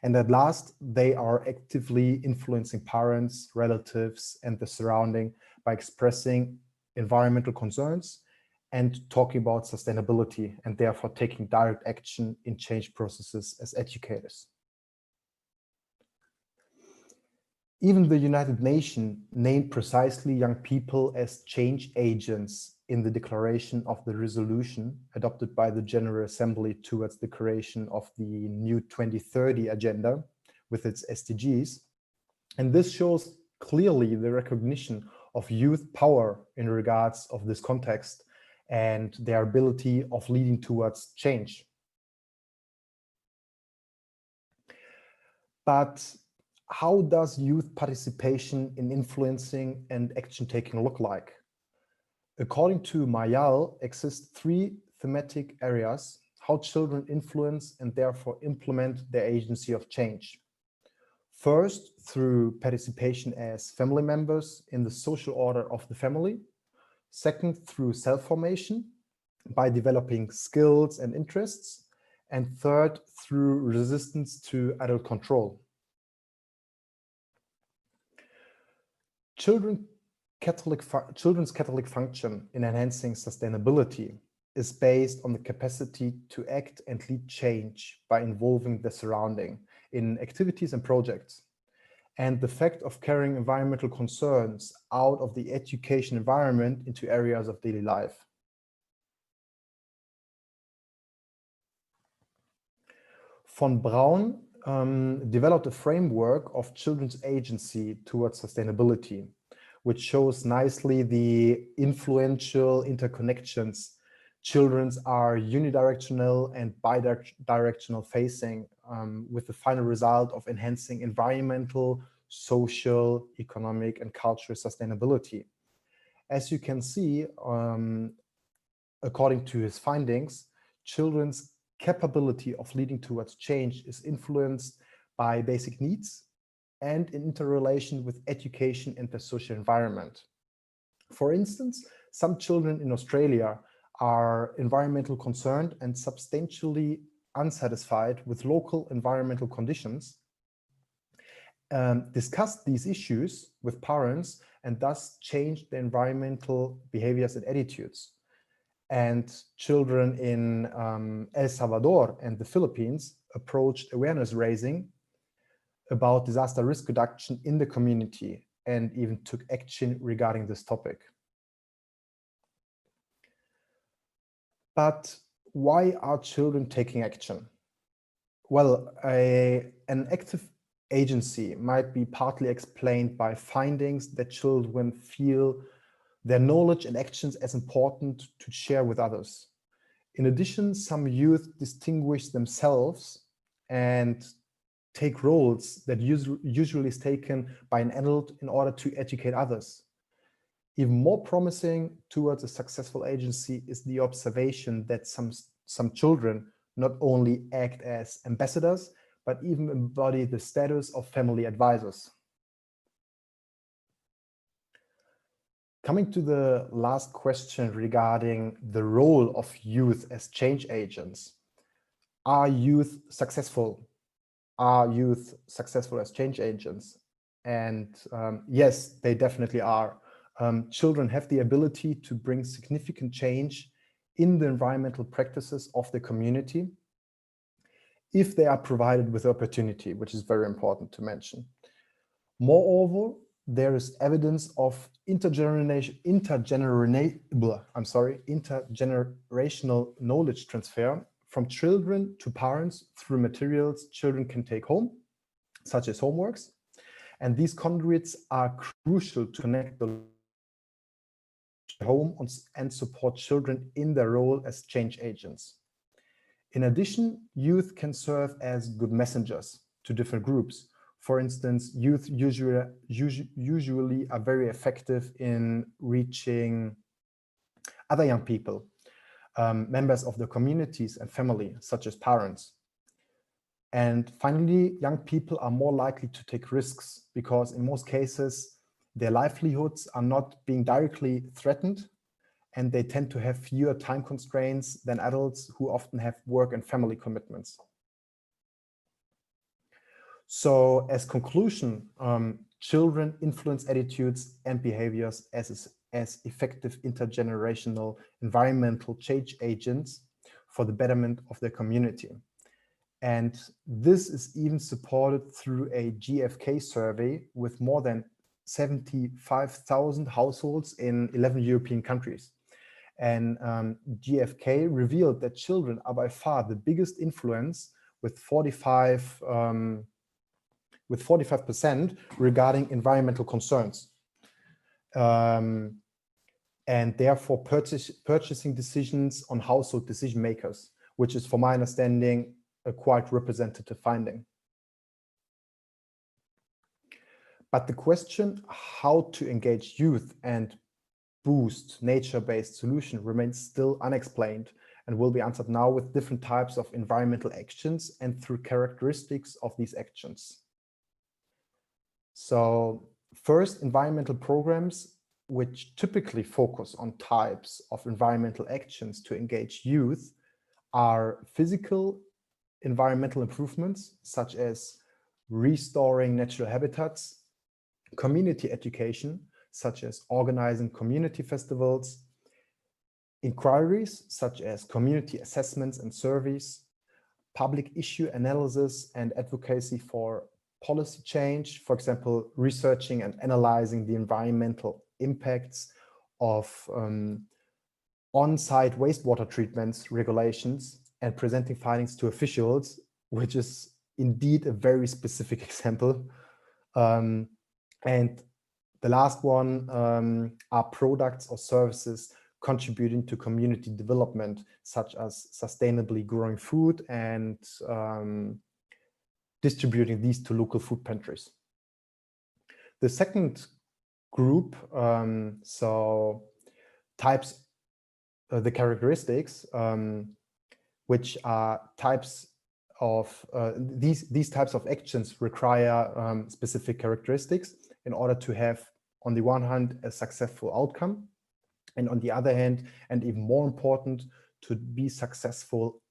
And at last, they are actively influencing parents, relatives, and the surrounding by expressing environmental concerns and talking about sustainability, and therefore taking direct action in change processes as educators. Even the United Nations named precisely young people as change agents in the declaration of the resolution adopted by the General Assembly towards the creation of the new 2030 agenda with its SDGs. And this shows clearly the recognition of youth power in regards of this context and their ability of leading towards change. But how does youth participation in influencing and action taking look like? According to Mayal, exist 3 thematic areas how children influence and therefore implement their agency of change. First, through participation as family members in the social order of the family. Second, through self-formation by developing skills and interests. And third, through resistance to adult control. Children's Catholic function in enhancing sustainability is based on the capacity to act and lead change by involving the surrounding in activities and projects, and the fact of carrying environmental concerns out of the education environment into areas of daily life. Von Braun developed a framework of children's agency towards sustainability, which shows nicely the influential interconnections children are unidirectional and bidirectional facing, with the final result of enhancing environmental, social, economic, and cultural sustainability. As you can see, according to his findings, children's capability of leading towards change is influenced by basic needs and in interrelation with education and the social environment. For instance, some children in Australia are environmental concerned and substantially unsatisfied with local environmental conditions, discussed these issues with parents and thus changed their environmental behaviors and attitudes. And children in El Salvador and the Philippines approached awareness raising about disaster risk reduction in the community and even took action regarding this topic. But why are children taking action? Well, an active agency might be partly explained by findings that children feel their knowledge and actions as important to share with others. In addition, some youth distinguish themselves and take roles that usually is taken by an adult in order to educate others. Even more promising towards a successful agency is the observation that some children not only act as ambassadors, but even embody the status of family advisors. Coming to the last question regarding the role of youth as change agents. Are youth successful? Are youth successful as change agents? And yes, they definitely are. Children have the ability to bring significant change in the environmental practices of the community if they are provided with opportunity, which is very important to mention. Moreover, there is evidence of intergenerational knowledge transfer from children to parents through materials children can take home, such as homeworks. And these conduits are crucial to connect the home and support children in their role as change agents. In addition, youth can serve as good messengers to different groups. For instance, youth usually are very effective in reaching other young people, members of the communities and family, such as parents. And finally, young people are more likely to take risks because in most cases, their livelihoods are not being directly threatened, and they tend to have fewer time constraints than adults who often have work and family commitments. So as conclusion, children influence attitudes and behaviors as effective intergenerational environmental change agents for the betterment of their community. And this is even supported through a GfK survey with more than 75,000 households in 11 European countries. And GfK revealed that children are by far the biggest influence with 45% regarding environmental concerns. And therefore purchasing decisions on household decision makers, which is, from my understanding, a quite representative finding. But the question how to engage youth and boost nature-based solution remains still unexplained and will be answered now with different types of environmental actions and through characteristics of these actions. So first, environmental programs which typically focus on types of environmental actions to engage youth are physical environmental improvements, such as restoring natural habitats, community education, such as organizing community festivals, inquiries, such as community assessments and surveys, public issue analysis and advocacy for policy change, for example, researching and analyzing the environmental impacts of on-site wastewater treatments regulations and presenting findings to officials, which is indeed a very specific example. And the last one are products or services contributing to community development, such as sustainably growing food and distributing these to local food pantries. The second group, so types, the characteristics, which are types of these types of actions require specific characteristics in order to have, on the one hand, a successful outcome, and on the other hand, and even more important, to be successful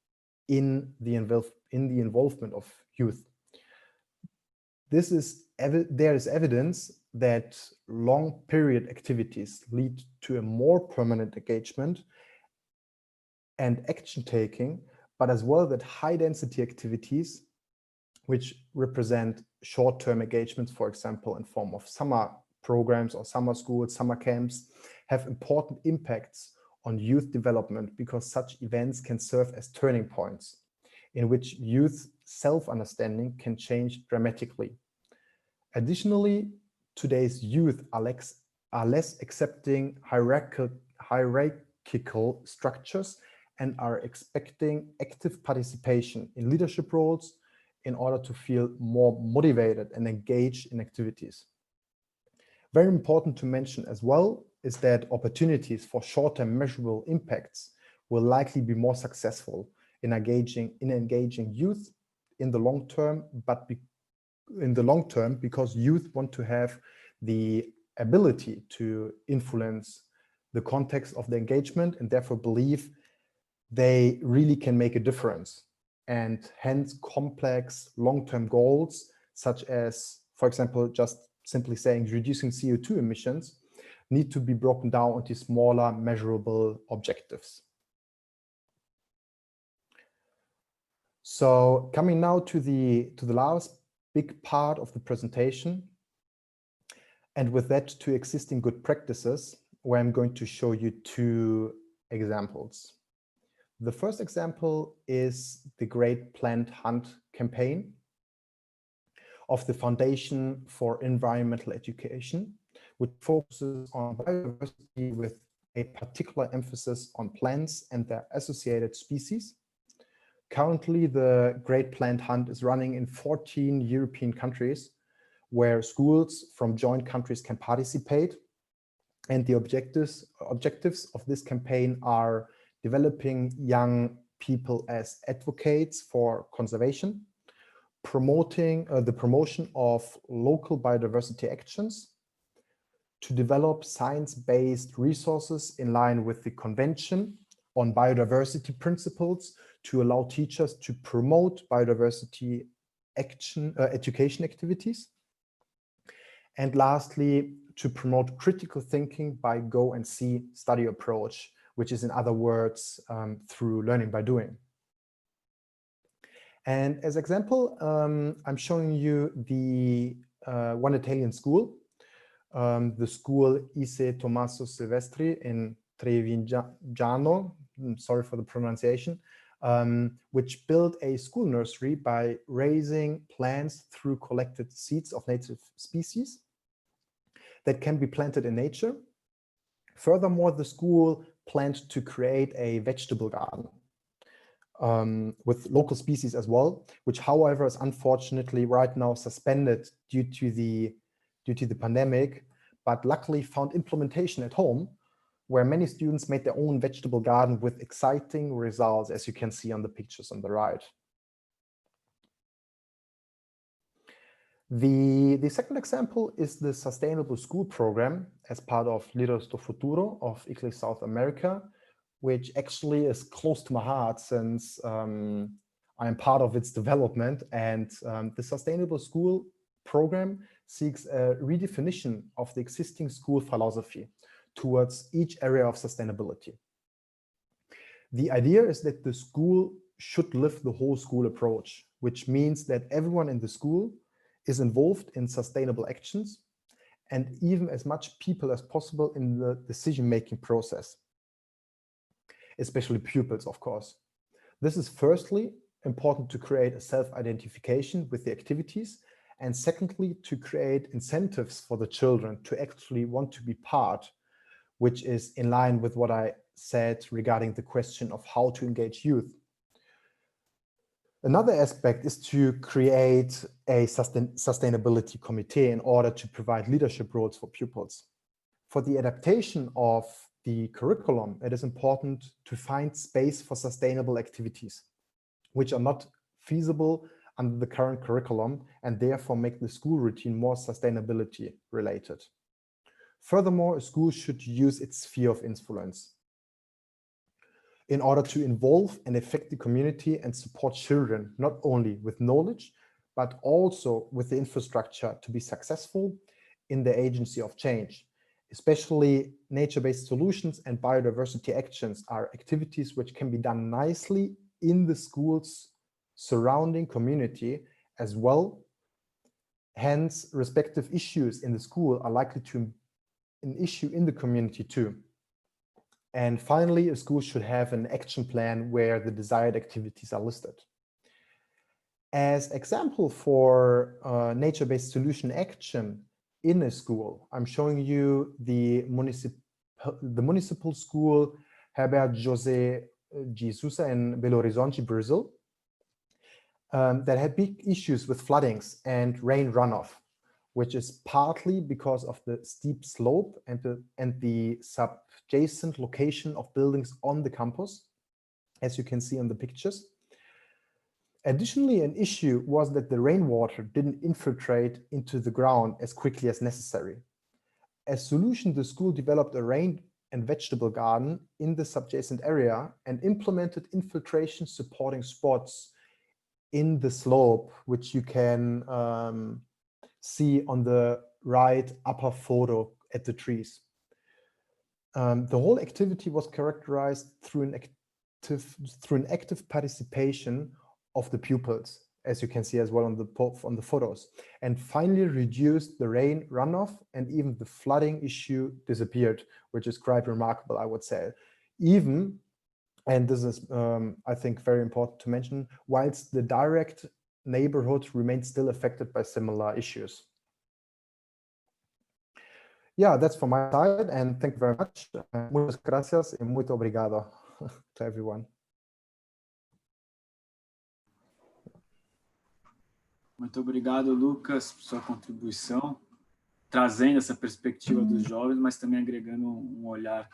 in the involvement of youth. There is evidence that long period activities lead to a more permanent engagement and action taking, but as well that high density activities, which represent short-term engagements, for example, in form of summer programs or summer schools, summer camps, have important impacts on youth development because such events can serve as turning points in which youth self-understanding can change dramatically. Additionally, today's youth are less accepting hierarchical structures and are expecting active participation in leadership roles in order to feel more motivated and engaged in activities. Very important to mention as well is that opportunities for short-term measurable impacts will likely be more successful in engaging youth in the long term, because youth want to have the ability to influence the context of the engagement and therefore believe they really can make a difference. And hence complex long-term goals, such as, for example, just simply saying reducing CO2 emissions, need to be broken down into smaller measurable objectives. So coming now to the last big part of the presentation, and with that to existing good practices, where I'm going to show you two examples. The first example is the Great Plant Hunt campaign of the Foundation for Environmental Education, which focuses on biodiversity with a particular emphasis on plants and their associated species. Currently, the Great Plant Hunt is running in 14 European countries, where schools from joint countries can participate. And the objectives of this campaign are developing young people as advocates for conservation, the promotion of local biodiversity actions, to develop science-based resources in line with the Convention on Biodiversity Principles to allow teachers to promote biodiversity education activities. And lastly, to promote critical thinking by go and see study approach, which is in other words, through learning by doing. And as example, I'm showing you the one Italian school, the school Ise Tommaso Silvestri in Trevigiano, sorry for the pronunciation, which built a school nursery by raising plants through collected seeds of native species that can be planted in nature. Furthermore, the school planned to create a vegetable garden with local species as well, which however is unfortunately right now suspended due to the pandemic, but luckily found implementation at home, where many students made their own vegetable garden with exciting results, as you can see on the pictures on the right. The second example is the Sustainable School Program as part of Líderes do Futuro of ICLEI South America, which actually is close to my heart since I am part of its development. And the Sustainable School Program seeks a redefinition of the existing school philosophy towards each area of sustainability. The idea is that the school should live the whole school approach, which means that everyone in the school is involved in sustainable actions and even as much people as possible in the decision-making process, especially pupils, of course. This is firstly important to create a self-identification with the activities, and secondly, to create incentives for the children to actually want to be part, which is in line with what I said regarding the question of how to engage youth. Another aspect is to create a sustainability committee in order to provide leadership roles for pupils. For the adaptation of the curriculum, it is important to find space for sustainable activities, which are not feasible under the current curriculum and therefore make the school routine more sustainability related. Furthermore, a school should use its sphere of influence in order to involve and affect the community and support children, not only with knowledge, but also with the infrastructure to be successful in the agency of change. Especially nature-based solutions and biodiversity actions are activities which can be done nicely in the school's surrounding community as well. Hence, respective issues in the school are likely to be an issue in the community too. And finally, a school should have an action plan where the desired activities are listed. As example for nature-based solution action in a school, I'm showing you the municipal school Herbert José de Sousa in Belo Horizonte, Brazil, that had big issues with floodings and rain runoff, which is partly because of the steep slope and the subjacent location of buildings on the campus, as you can see on the pictures. Additionally, an issue was that the rainwater didn't infiltrate into the ground as quickly as necessary. As a solution, the school developed a rain and vegetable garden in the subjacent area and implemented infiltration supporting spots in the slope, which you can see on the right upper photo at the trees. The whole activity was characterized through an active participation of the pupils, as you can see as well on the photos, and finally reduced the rain runoff, and even the flooding issue disappeared, which is quite remarkable, I would say. Even, and this is, I think, very important to mention, whilst the direct neighborhood remains still affected by similar issues. Yeah, that's from my side, and thank you very much. Muchas gracias y muito obrigado to everyone. Muito obrigado, Lucas, por sua contribuição, trazendo essa perspectiva dos jovens, mas também agregando um olhar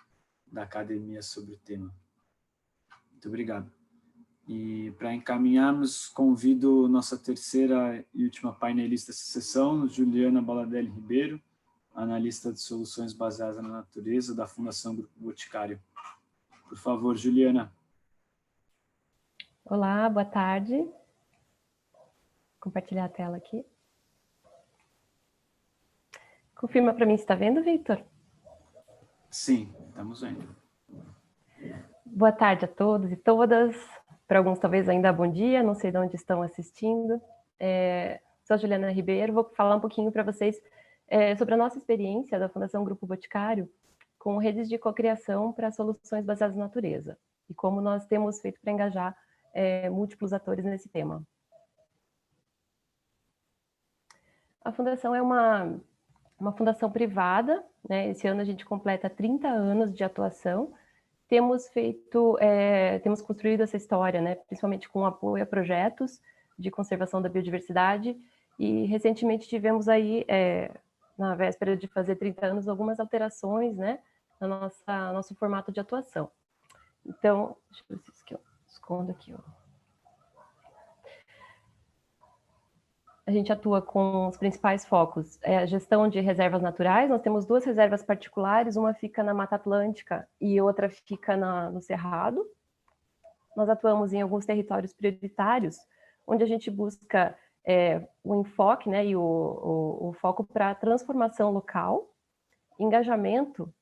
da academia sobre o tema. Muito obrigado. E para encaminharmos, convido nossa terceira e última painelista dessa sessão, Juliana Baladelli Ribeiro, analista de soluções baseadas na natureza da Fundação Grupo Boticário. Por favor, Juliana. Olá, boa tarde. Vou compartilhar a tela aqui. Confirma para mim se está vendo, Victor? Sim, estamos vendo. Boa tarde a todos e todas. Para alguns, talvez ainda bom dia, não sei de onde estão assistindo. Sou a Juliana Ribeiro, vou falar um pouquinho para vocês sobre a nossa experiência da Fundação Grupo Boticário com redes de cocriação para soluções baseadas na natureza e como nós temos feito para engajar múltiplos atores nesse tema. A Fundação é uma fundação privada, né? Esse ano a gente completa 30 anos de atuação. Temos construído essa história, né? Principalmente com apoio a projetos de conservação da biodiversidade, e recentemente tivemos aí, na véspera de fazer 30 anos, algumas alterações, né, no nosso formato de atuação. Então, deixa eu ver se eu escondo aqui, ó. A gente atua com os principais focos. A gestão de reservas naturais. Nós temos 2 reservas particulares, uma fica na Mata Atlântica e outra fica no Cerrado. Nós atuamos em alguns territórios prioritários, onde a gente busca o enfoque, né, e o foco para transformação local, engajamento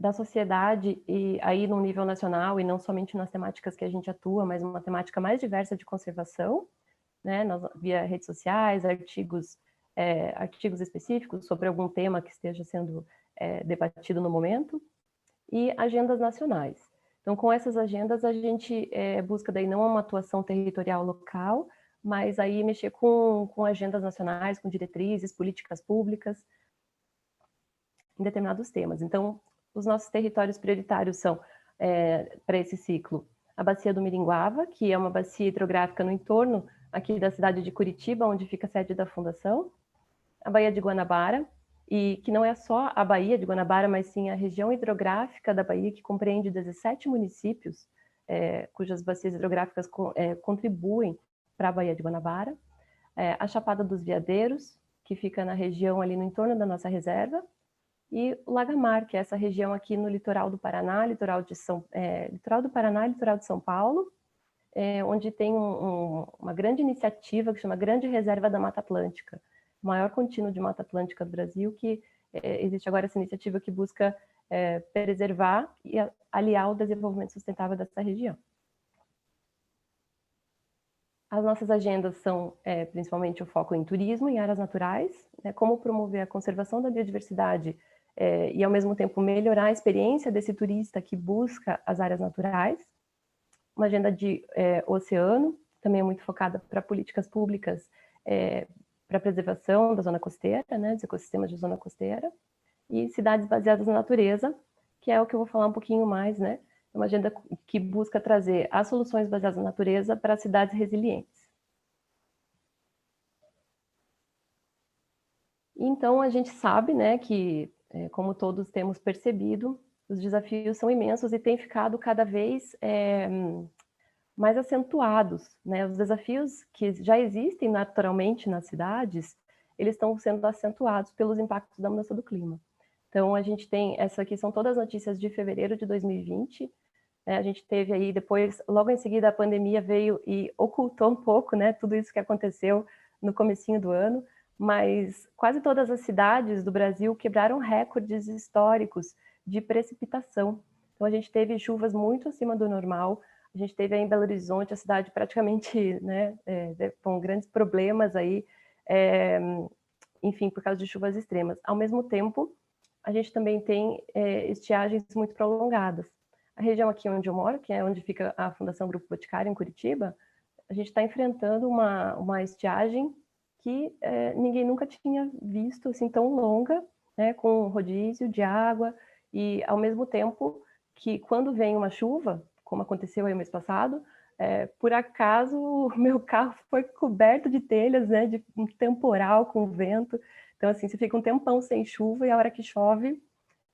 da sociedade, e aí no nível nacional, e não somente nas temáticas que a gente atua, mas uma temática mais diversa de conservação, né, via redes sociais, artigos específicos sobre algum tema que esteja sendo debatido no momento, e agendas nacionais. Então, com essas agendas, a gente busca daí não uma atuação territorial local, mas aí mexer com agendas nacionais, com diretrizes, políticas públicas, em determinados temas. Então, os nossos territórios prioritários são, para esse ciclo, a Bacia do Miringuava, que é uma bacia hidrográfica no entorno aqui da cidade de Curitiba, onde fica a sede da Fundação, a Baía de Guanabara, e que não é só a Baía de Guanabara, mas sim a região hidrográfica da Bahia, que compreende 17 municípios, cujas bacias hidrográficas contribuem para a Baía de Guanabara, a Chapada dos Veadeiros, que fica na região ali no entorno da nossa reserva, e o Lagamar, que é essa região aqui no litoral do Paraná, litoral do Paraná e litoral de São Paulo, onde tem uma grande iniciativa que chama Grande Reserva da Mata Atlântica, o maior contínuo de Mata Atlântica do Brasil, que existe agora essa iniciativa que busca preservar e aliar o desenvolvimento sustentável dessa região. As nossas agendas são principalmente o foco em turismo, em áreas naturais, né, como promover a conservação da biodiversidade e, ao mesmo tempo, melhorar a experiência desse turista que busca as áreas naturais. Uma agenda de oceano, também é muito focada para políticas públicas para a preservação da zona costeira, né, dos ecossistemas de zona costeira, e cidades baseadas na natureza, que é o que eu vou falar um pouquinho mais, né? É uma agenda que busca trazer as soluções baseadas na natureza para cidades resilientes. Então, a gente sabe, né, que, como todos temos percebido, os desafios são imensos e têm ficado cada vez mais acentuados, né? Os desafios que já existem naturalmente nas cidades, eles estão sendo acentuados pelos impactos da mudança do clima. Então, a gente tem, essa aqui são todas as notícias de fevereiro de 2020, a gente teve aí depois, logo em seguida, a pandemia veio e ocultou um pouco, né, tudo isso que aconteceu no comecinho do ano, mas quase todas as cidades do Brasil quebraram recordes históricos de precipitação. Então, a gente teve chuvas muito acima do normal, a gente teve aí em Belo Horizonte, a cidade praticamente, né, com grandes problemas aí, enfim, por causa de chuvas extremas. Ao mesmo tempo, a gente também tem estiagens muito prolongadas. A região aqui onde eu moro, que é onde fica a Fundação Grupo Boticário, em Curitiba, a gente está enfrentando uma estiagem que ninguém nunca tinha visto assim tão longa, né, com rodízio de água, e ao mesmo tempo que quando vem uma chuva, como aconteceu aí o mês passado, por acaso o meu carro foi coberto de telhas, né, de um temporal com vento. Então, assim, você fica um tempão sem chuva e a hora que chove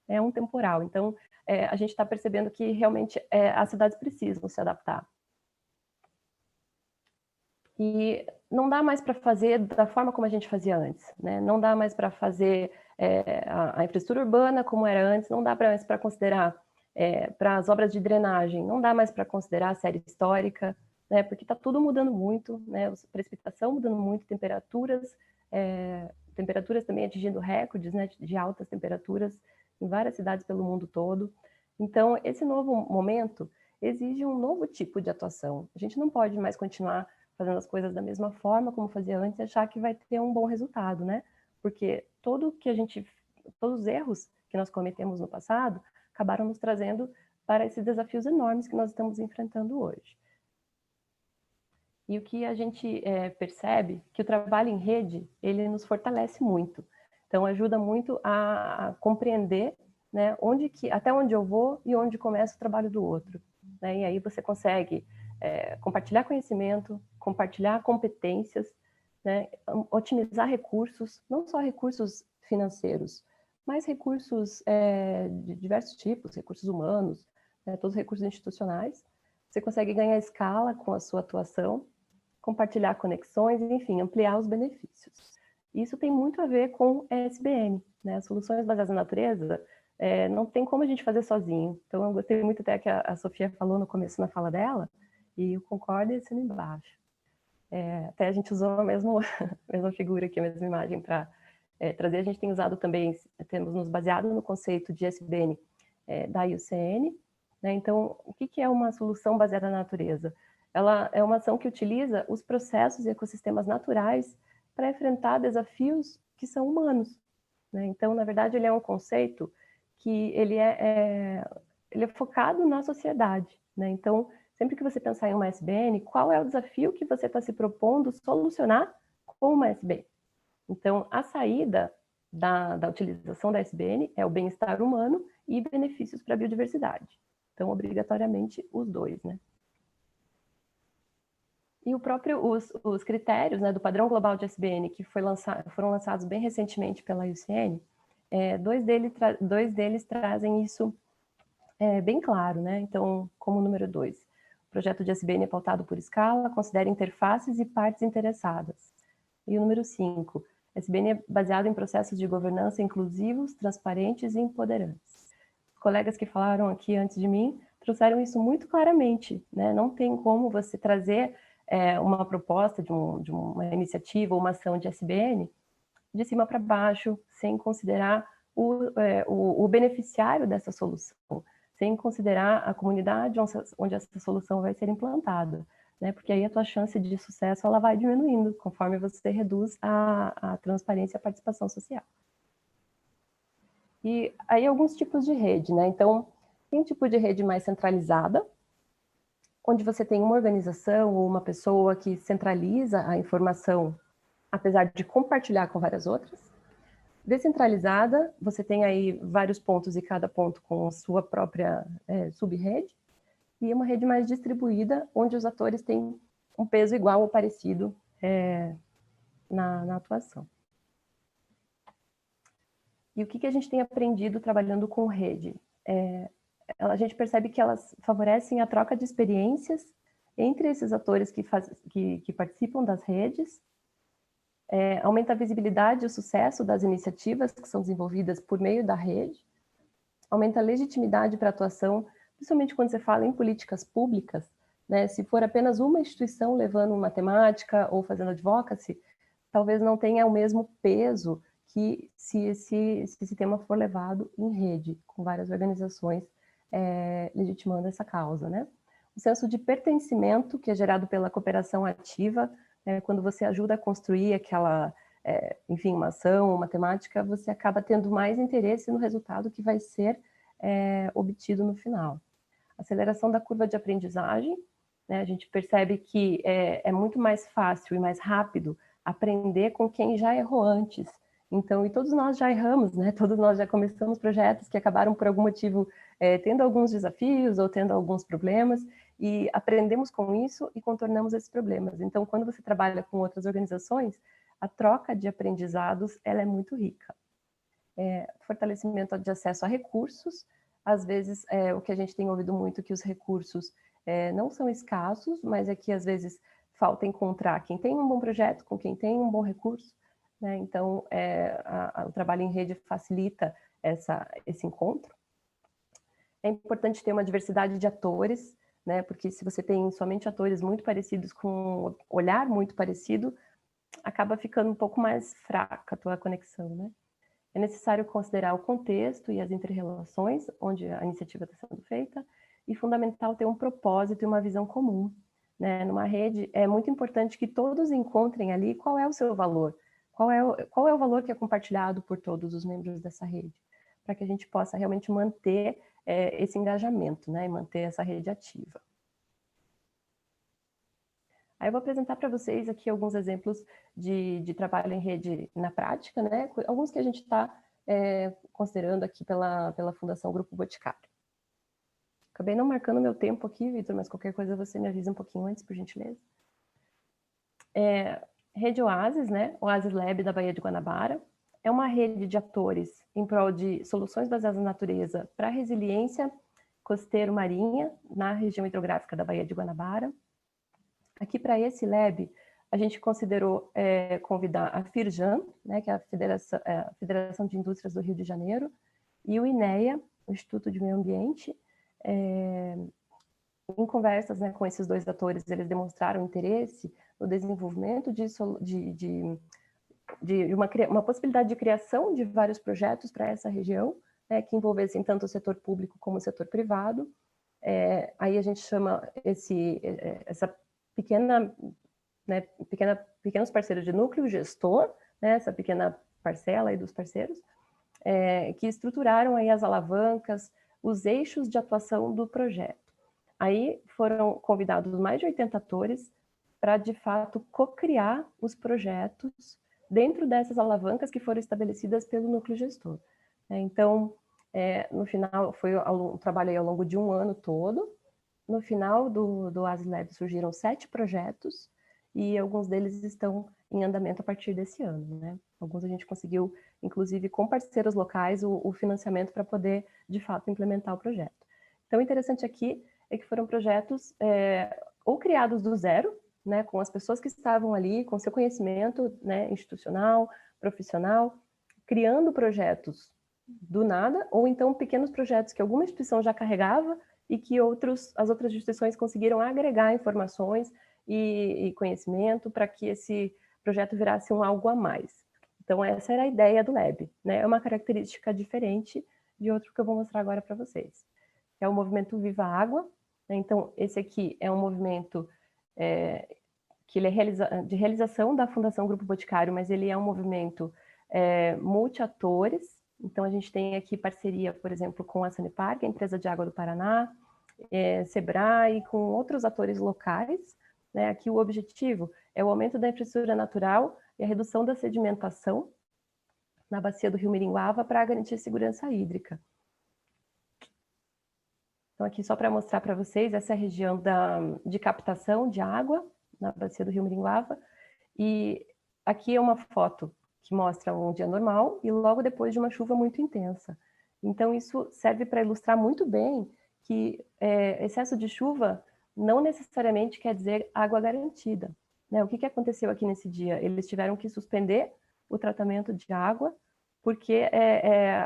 é um temporal. Então, a gente está percebendo que realmente as cidades precisam se adaptar. E não dá mais para fazer da forma como a gente fazia antes, né? Não dá mais para fazer a infraestrutura urbana como era antes, não dá mais para considerar para as obras de drenagem, não dá mais para considerar a série histórica, né? Porque está tudo mudando muito, né? A precipitação mudando muito, temperaturas também atingindo recordes, né? De altas temperaturas em várias cidades pelo mundo todo. Então, esse novo momento exige um novo tipo de atuação. A gente não pode mais continuar fazendo as coisas da mesma forma como fazia antes e achar que vai ter um bom resultado, né? Porque todos os erros que nós cometemos no passado acabaram nos trazendo para esses desafios enormes que nós estamos enfrentando hoje. E o que a gente percebe, que o trabalho em rede, ele nos fortalece muito. Então, ajuda muito a compreender, né, até onde eu vou e onde começa o trabalho do outro. Né? E aí você consegue compartilhar conhecimento, compartilhar competências, né, otimizar recursos, não só recursos financeiros, mas recursos de diversos tipos, recursos humanos, né, todos os recursos institucionais. Você consegue ganhar escala com a sua atuação, compartilhar conexões, enfim, ampliar os benefícios. Isso tem muito a ver com SBN, né? As soluções baseadas na natureza não tem como a gente fazer sozinho. Então, eu gostei muito até que a Sofia falou no começo na fala dela, e eu concordo e assino embaixo. Até a gente usou a mesma figura aqui, a mesma imagem para trazer. A gente tem usado também, temos nos baseado no conceito de SBN da IUCN, né? Então, o que é uma solução baseada na natureza? Ela é uma ação que utiliza os processos e ecossistemas naturais para enfrentar desafios que são humanos, né? Então, na verdade, ele é um conceito que ele é focado na sociedade, né? Então, sempre que você pensar em uma SBN, qual é o desafio que você está se propondo solucionar com uma SBN? Então, a saída da utilização da SBN é o bem-estar humano e benefícios para a biodiversidade. Então, obrigatoriamente, os dois, né? E os critérios, né, do padrão global de SBN que foram lançados bem recentemente pela IUCN, dois deles trazem isso bem claro, né? Então, como número 2, o projeto de SBN é pautado por escala, considera interfaces e partes interessadas. E o número 5, SBN é baseado em processos de governança inclusivos, transparentes e empoderantes. Os colegas que falaram aqui antes de mim trouxeram isso muito claramente, né? Não tem como você trazer uma proposta de uma iniciativa ou uma ação de SBN de cima para baixo, sem considerar o beneficiário dessa solução, sem considerar a comunidade onde essa solução vai ser implantada, né? Porque aí a tua chance de sucesso ela vai diminuindo conforme você reduz a transparência e a participação social. E aí alguns tipos de rede, né? Então, tem um tipo de rede mais centralizada, onde você tem uma organização ou uma pessoa que centraliza a informação, apesar de compartilhar com várias outras. Descentralizada, você tem aí vários pontos e cada ponto com a sua própria sub-rede. E uma rede mais distribuída, onde os atores têm um peso igual ou parecido na atuação. E o que a gente tem aprendido trabalhando com rede? A gente percebe que elas favorecem a troca de experiências entre esses atores que participam das redes, aumenta a visibilidade e o sucesso das iniciativas que são desenvolvidas por meio da rede, aumenta a legitimidade para a atuação, principalmente quando você fala em políticas públicas, né? Se for apenas uma instituição levando uma temática ou fazendo advocacy, talvez não tenha o mesmo peso que se esse tema for levado em rede, com várias organizações legitimando essa causa, né? O senso de pertencimento, que é gerado pela cooperação ativa, quando você ajuda a construir aquela, enfim, uma ação, uma temática, você acaba tendo mais interesse no resultado que vai ser obtido no final. Aceleração da curva de aprendizagem, né? A gente percebe que é muito mais fácil e mais rápido aprender com quem já errou antes. Então, e todos nós já erramos, né? Todos nós já começamos projetos que acabaram por algum motivo tendo alguns desafios ou tendo alguns problemas, e aprendemos com isso e contornamos esses problemas. Então, quando você trabalha com outras organizações, a troca de aprendizados ela é muito rica. Fortalecimento de acesso a recursos, às vezes o que a gente tem ouvido muito que os recursos não são escassos, mas é que às vezes falta encontrar quem tem um bom projeto com quem tem um bom recurso, né? Então, o trabalho em rede facilita esse encontro. É importante ter uma diversidade de atores, né? Porque se você tem somente atores muito parecidos, com um olhar muito parecido, acaba ficando um pouco mais fraca a tua conexão, né? É necessário considerar o contexto e as interrelações onde a iniciativa está sendo feita, e fundamental ter um propósito e uma visão comum, né? Numa rede, é muito importante que todos encontrem ali qual é o seu valor, qual é o valor que é compartilhado por todos os membros dessa rede, para que a gente possa realmente manter esse engajamento, né? E manter essa rede ativa. Aí eu vou apresentar para vocês aqui alguns exemplos de trabalho em rede na prática, né? Alguns que a gente está considerando aqui pela Fundação Grupo Boticário. Acabei não marcando meu tempo aqui, Vitor, mas qualquer coisa você me avisa um pouquinho antes, por gentileza. Rede Oasis, né? Oasis Lab da Baía de Guanabara. É uma rede de atores em prol de soluções baseadas na natureza para resiliência costeiro-marinha na região hidrográfica da Baía de Guanabara. Aqui, para esse lab, a gente considerou convidar a Firjan, né, que é a Federação de Indústrias do Rio de Janeiro, e o INEA, o Instituto de Meio Ambiente. Em conversas, né, com esses dois atores, eles demonstraram interesse no desenvolvimento de uma possibilidade de criação de vários projetos para essa região, né, que envolvessem tanto o setor público como o setor privado. Aí a gente chama essa pequenos parceiros de núcleo gestor, né, essa pequena parcela aí dos parceiros, que estruturaram aí as alavancas, os eixos de atuação do projeto. Aí foram convidados mais de 80 atores para, de fato, co-criar os projetos dentro dessas alavancas que foram estabelecidas pelo núcleo gestor. Então, no final, foi um trabalho aí ao longo de um ano todo. No final do Oasis Lab surgiram 7 projetos e alguns deles estão em andamento a partir desse ano, né? Alguns a gente conseguiu, inclusive, com parceiros locais, o financiamento para poder, de fato, implementar o projeto. Então, o interessante aqui é que foram projetos ou criados do zero, né, com as pessoas que estavam ali, com seu conhecimento, né, institucional, profissional, criando projetos do nada, ou então pequenos projetos que alguma instituição já carregava e que as outras instituições conseguiram agregar informações e conhecimento para que esse projeto virasse um algo a mais. Então, essa era a ideia do Lab, né? É uma característica diferente de outro que eu vou mostrar agora para vocês. É o movimento Viva Água, né? Então, esse aqui é um movimento que ele é de realização da Fundação Grupo Boticário, mas ele é um movimento multi-atores. Então, a gente tem aqui parceria, por exemplo, com a Sanepar, que é a empresa de água do Paraná, Sebrae, com outros atores locais, né? Aqui o objetivo é o aumento da infraestrutura natural e a redução da sedimentação na bacia do Rio Miringuava para garantir segurança hídrica. Então, aqui só para mostrar para vocês, essa é a região de captação de água na bacia do Rio Miringuava, e aqui é uma foto que mostra um dia normal e logo depois de uma chuva muito intensa. Então, isso serve para ilustrar muito bem que excesso de chuva não necessariamente quer dizer água garantida, né? O que aconteceu aqui nesse dia? Eles tiveram que suspender o tratamento de água, porque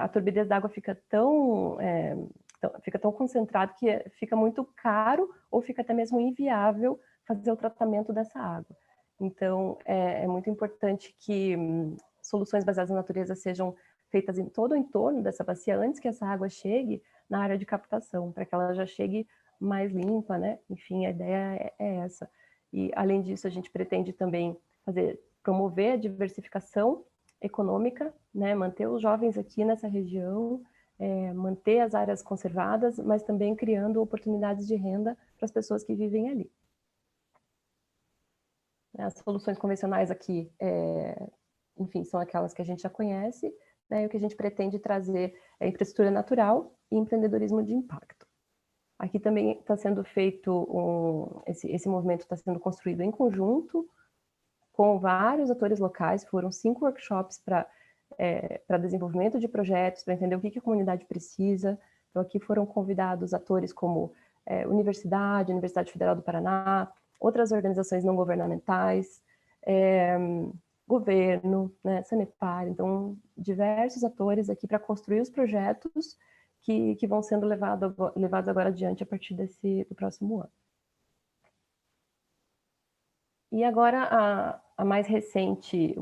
a turbidez da água fica tão concentrado que fica muito caro ou fica até mesmo inviável fazer o tratamento dessa água. Então, é muito importante que soluções baseadas na natureza sejam feitas em todo o entorno dessa bacia antes que essa água chegue na área de captação, para que ela já chegue mais limpa, né? Enfim, a ideia é essa. E, além disso, a gente pretende também promover a diversificação econômica, né? Manter os jovens aqui nessa região, manter as áreas conservadas, mas também criando oportunidades de renda para as pessoas que vivem ali. As soluções convencionais aqui, enfim, são aquelas que a gente já conhece, né? E o que a gente pretende trazer é infraestrutura natural e empreendedorismo de impacto. Aqui também está sendo feito esse movimento está sendo construído em conjunto com vários atores locais. Foram 5 workshops para desenvolvimento de projetos, para entender o que a comunidade precisa. Então, aqui foram convidados atores como Universidade Federal do Paraná, outras organizações não governamentais, governo, né, Sanepar, então diversos atores aqui para construir os projetos que vão sendo levados agora adiante a partir do próximo ano. E agora a mais recente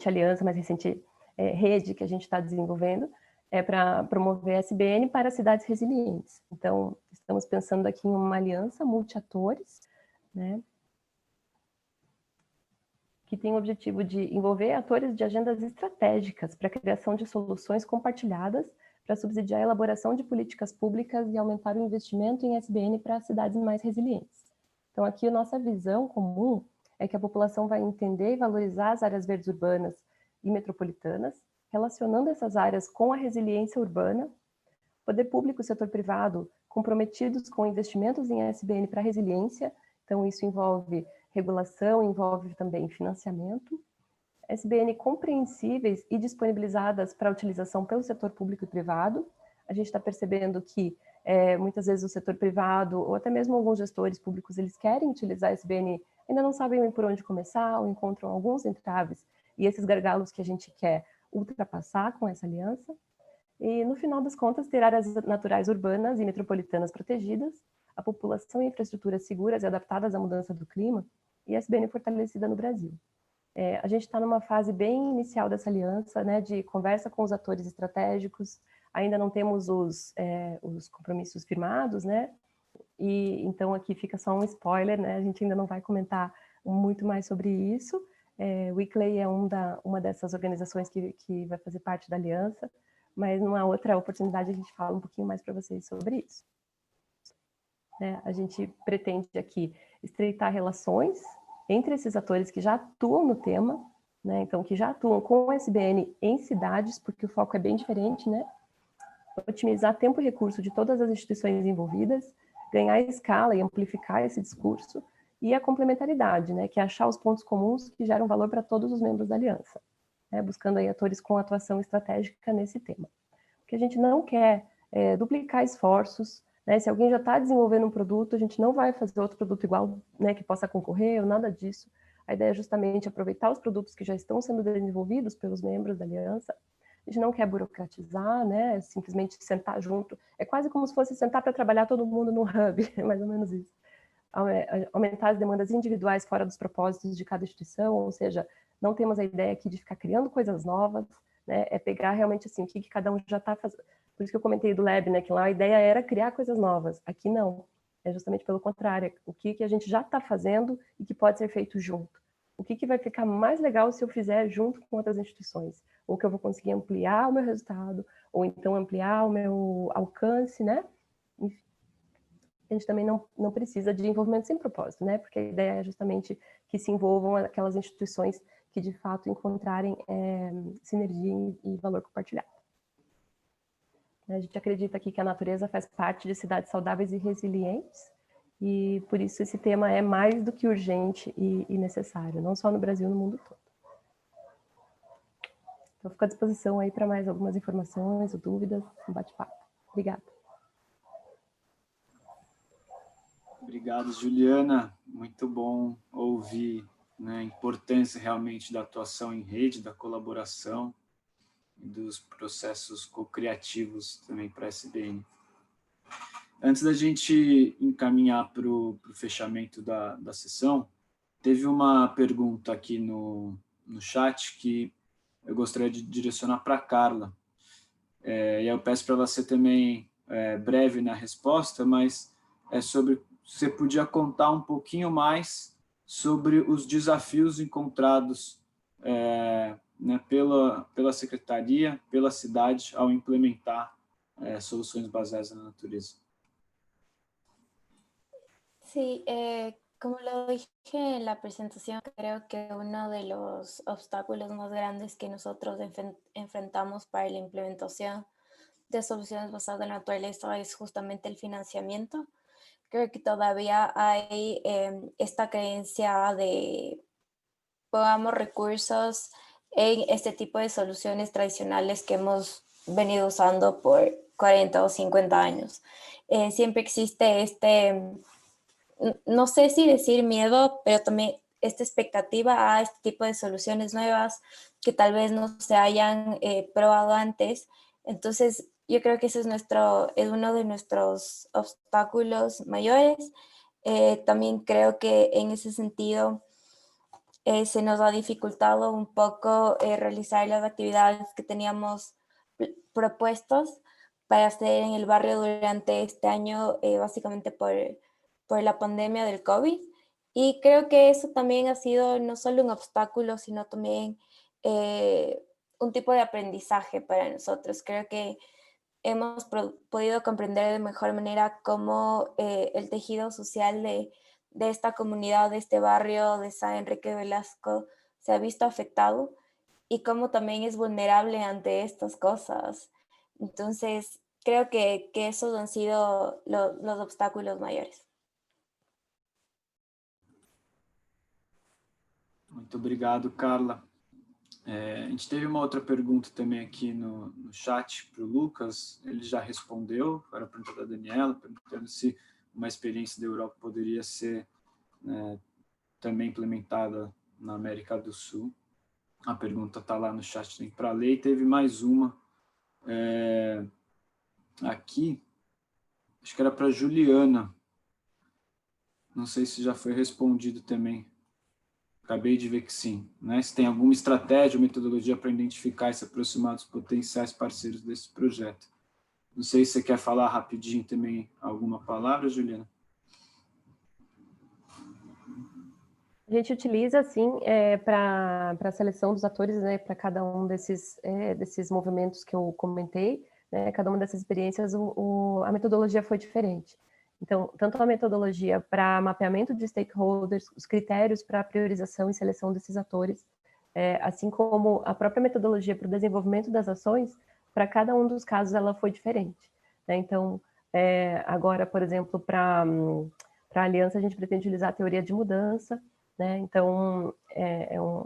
aliança, a mais recente rede que a gente está desenvolvendo é para promover a SBN para cidades resilientes. Então, estamos pensando aqui em uma aliança multi-atores, né, que tem o objetivo de envolver atores de agendas estratégicas para a criação de soluções compartilhadas para subsidiar a elaboração de políticas públicas e aumentar o investimento em SBN para cidades mais resilientes. Então, aqui a nossa visão comum é que a população vai entender e valorizar as áreas verdes urbanas e metropolitanas, relacionando essas áreas com a resiliência urbana, poder público e setor privado comprometidos com investimentos em SBN para resiliência, então isso envolve regulação, envolve também financiamento, SBN compreensíveis e disponibilizadas para utilização pelo setor público e privado. A gente está percebendo que muitas vezes o setor privado, ou até mesmo alguns gestores públicos, eles querem utilizar SBN, ainda não sabem por onde começar, ou encontram alguns entraves, e esses gargalos que a gente quer ultrapassar com essa aliança. E, no final das contas, ter áreas naturais urbanas e metropolitanas protegidas, a população e infraestruturas seguras e adaptadas à mudança do clima, e a SBN fortalecida no Brasil. A gente está numa fase bem inicial dessa aliança, né, de conversa com os atores estratégicos, ainda não temos os compromissos firmados, né, e então aqui fica só um spoiler, né, a gente ainda não vai comentar muito mais sobre isso. O ICLEI é uma dessas organizações que vai fazer parte da aliança, mas numa outra oportunidade a gente fala um pouquinho mais para vocês sobre isso. A gente pretende aqui estreitar relações entre esses atores que já atuam no tema, né, então que já atuam com o SBN em cidades, porque o foco é bem diferente, né, otimizar tempo e recurso de todas as instituições envolvidas, ganhar escala e amplificar esse discurso, e a complementaridade, né, que é achar os pontos comuns que geram valor para todos os membros da aliança, né, buscando aí atores com atuação estratégica nesse tema. O que a gente não quer é duplicar esforços, né, se alguém já está desenvolvendo um produto, a gente não vai fazer outro produto igual, né, que possa concorrer, ou nada disso. A ideia é justamente aproveitar os produtos que já estão sendo desenvolvidos pelos membros da aliança. A gente não quer burocratizar, né, simplesmente sentar junto. É quase como se fosse sentar para trabalhar todo mundo no hub, é mais ou menos isso. Aumentar as demandas individuais fora dos propósitos de cada instituição, ou seja, não temos a ideia aqui de ficar criando coisas novas, né, é pegar realmente assim, o que cada um já está fazendo. Por isso que eu comentei do Lab, né, que lá a ideia era criar coisas novas. Aqui não, é justamente pelo contrário, o que a gente já está fazendo e que pode ser feito junto. O que vai ficar mais legal se eu fizer junto com outras instituições? Ou que eu vou conseguir ampliar o meu resultado, ou então ampliar o meu alcance, né? Enfim, a gente também não precisa de envolvimento sem propósito, né? Porque a ideia é justamente que se envolvam aquelas instituições que de fato encontrarem sinergia e valor compartilhado. A gente acredita aqui que a natureza faz parte de cidades saudáveis e resilientes, e por isso esse tema é mais do que urgente e necessário, não só no Brasil, no mundo todo. Então, fico à disposição aí para mais algumas informações ou dúvidas, um bate-papo. Obrigada. Obrigado, Juliana. Muito bom ouvir, né, a importância realmente da atuação em rede, da colaboração, dos processos co-criativos também para a SBN. Antes da gente encaminhar para o fechamento da sessão, teve uma pergunta aqui no chat que eu gostaria de direcionar para a Carla. E eu peço para ela ser também breve na resposta, mas é sobre se você podia contar um pouquinho mais sobre os desafios encontrados né, pela Secretaria, pela cidade, ao implementar soluções baseadas na natureza. Sí, como lo dije en la presentación, creo que uno de los obstáculos más grandes que nosotros enfrentamos para la implementación de soluciones basadas en la naturaleza es justamente el financiamiento. Creo que todavía hay esta creencia de pongamos recursos en este tipo de soluciones tradicionales que hemos venido usando por 40 o 50 años. Siempre existe no sé si decir miedo, pero también esta expectativa a este tipo de soluciones nuevas que tal vez no se hayan probado antes. Entonces, yo creo que ese es uno de nuestros obstáculos mayores. También creo que en ese sentido se nos ha dificultado un poco realizar las actividades que teníamos propuestos para hacer en el barrio durante este año, básicamente por la pandemia del COVID. Y creo que eso también ha sido no solo un obstáculo, sino también un tipo de aprendizaje para nosotros. Creo que hemos podido comprender de mejor manera cómo el tejido social de esta comunidad, de este barrio de San Enrique Velasco, se ha visto afectado y cómo también es vulnerable ante estas cosas. Entonces, creo que esos han sido los obstáculos mayores. Muito obrigado, Carla. A gente teve uma outra pergunta também aqui no chat para o Lucas, ele já respondeu, era a pergunta da Daniela, perguntando se uma experiência da Europa poderia ser também implementada na América do Sul. A pergunta está lá no chat, tem para ler, e teve mais uma aqui, acho que era para Juliana, não sei se já foi respondido também. Acabei de ver que sim, né? Se tem alguma estratégia ou metodologia para identificar e se aproximar dos potenciais parceiros desse projeto. Não sei se você quer falar rapidinho também alguma palavra, Juliana. A gente utiliza, assim, para a seleção dos atores, né, para cada um desses movimentos que eu comentei, né, cada uma dessas experiências, a metodologia foi diferente. Então, tanto a metodologia para mapeamento de stakeholders, os critérios para priorização e seleção desses atores, assim como a própria metodologia para o desenvolvimento das ações, para cada um dos casos ela foi diferente, né? Então, agora, por exemplo, para a aliança a gente pretende utilizar a teoria de mudança, né? Então,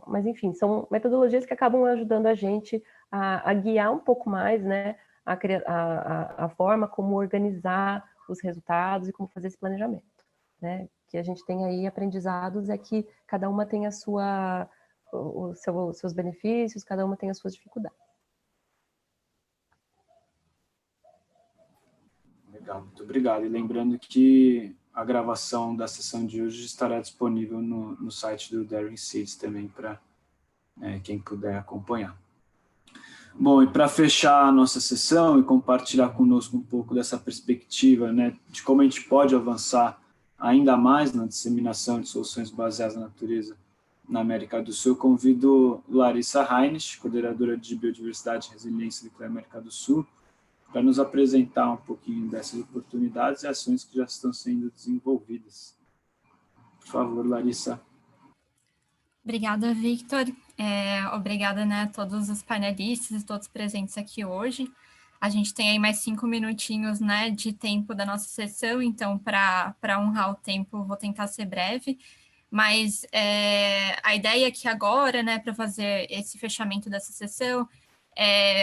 mas enfim, são metodologias que acabam ajudando a gente a guiar um pouco mais, né, a forma como organizar os resultados e como fazer esse planejamento, né? Que a gente tem aí aprendizados é que cada uma tem os seus benefícios, cada uma tem as suas dificuldades. Legal, muito obrigado. E lembrando que a gravação da sessão de hoje estará disponível no site do Daring Seeds também para quem puder acompanhar. Bom, e para fechar a nossa sessão e compartilhar conosco um pouco dessa perspectiva, né, de como a gente pode avançar ainda mais na disseminação de soluções baseadas na natureza na América do Sul, eu convido Larissa Heinrich, coordenadora de Biodiversidade e Resiliência da América do Sul, para nos apresentar um pouquinho dessas oportunidades e ações que já estão sendo desenvolvidas. Por favor, Larissa. Obrigada, Victor. Obrigada, né, a todos os panelistas e todos presentes aqui hoje. A gente tem aí mais 5 minutinhos, né, de tempo da nossa sessão, então, para honrar o tempo, vou tentar ser breve. Mas a ideia aqui agora, né, para fazer esse fechamento dessa sessão,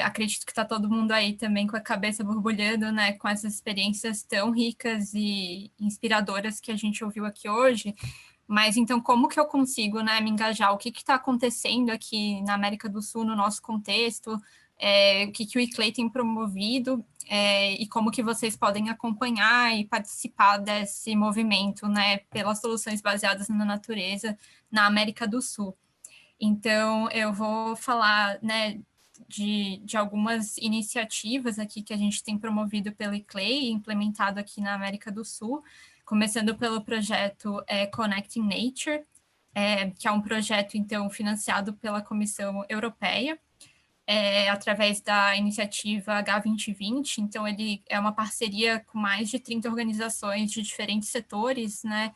acredito que está todo mundo aí também com a cabeça borbulhando, né, com essas experiências tão ricas e inspiradoras que a gente ouviu aqui hoje. Mas, então, como que eu consigo, né, me engajar? O que está acontecendo aqui na América do Sul, no nosso contexto? O que o ICLEI tem promovido? E como que vocês podem acompanhar e participar desse movimento, né, pelas soluções baseadas na natureza na América do Sul? Então, eu vou falar, né, de algumas iniciativas aqui que a gente tem promovido pelo ICLEI e implementado aqui na América do Sul, começando pelo projeto Connecting Nature, que é um projeto, então, financiado pela Comissão Europeia, através da iniciativa H2020. Então, ele é uma parceria com mais de 30 organizações de diferentes setores, né?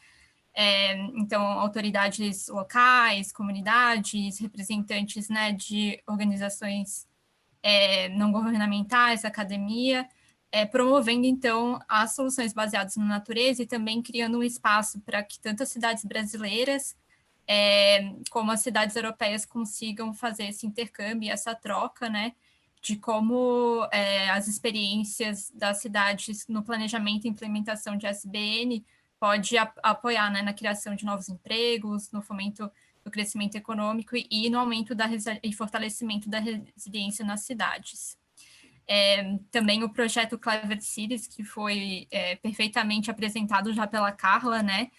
Então, autoridades locais, comunidades, representantes, né, de organizações não governamentais, academia, promovendo, então, as soluções baseadas na natureza e também criando um espaço para que tanto as cidades brasileiras como as cidades europeias consigam fazer esse intercâmbio, essa troca, né, de como as experiências das cidades no planejamento e implementação de SBN pode apoiar, né, na criação de novos empregos, no fomento do crescimento econômico e no aumento e fortalecimento da resiliência nas cidades. Também o projeto Clever Cities, que foi perfeitamente apresentado já pela Carla, né,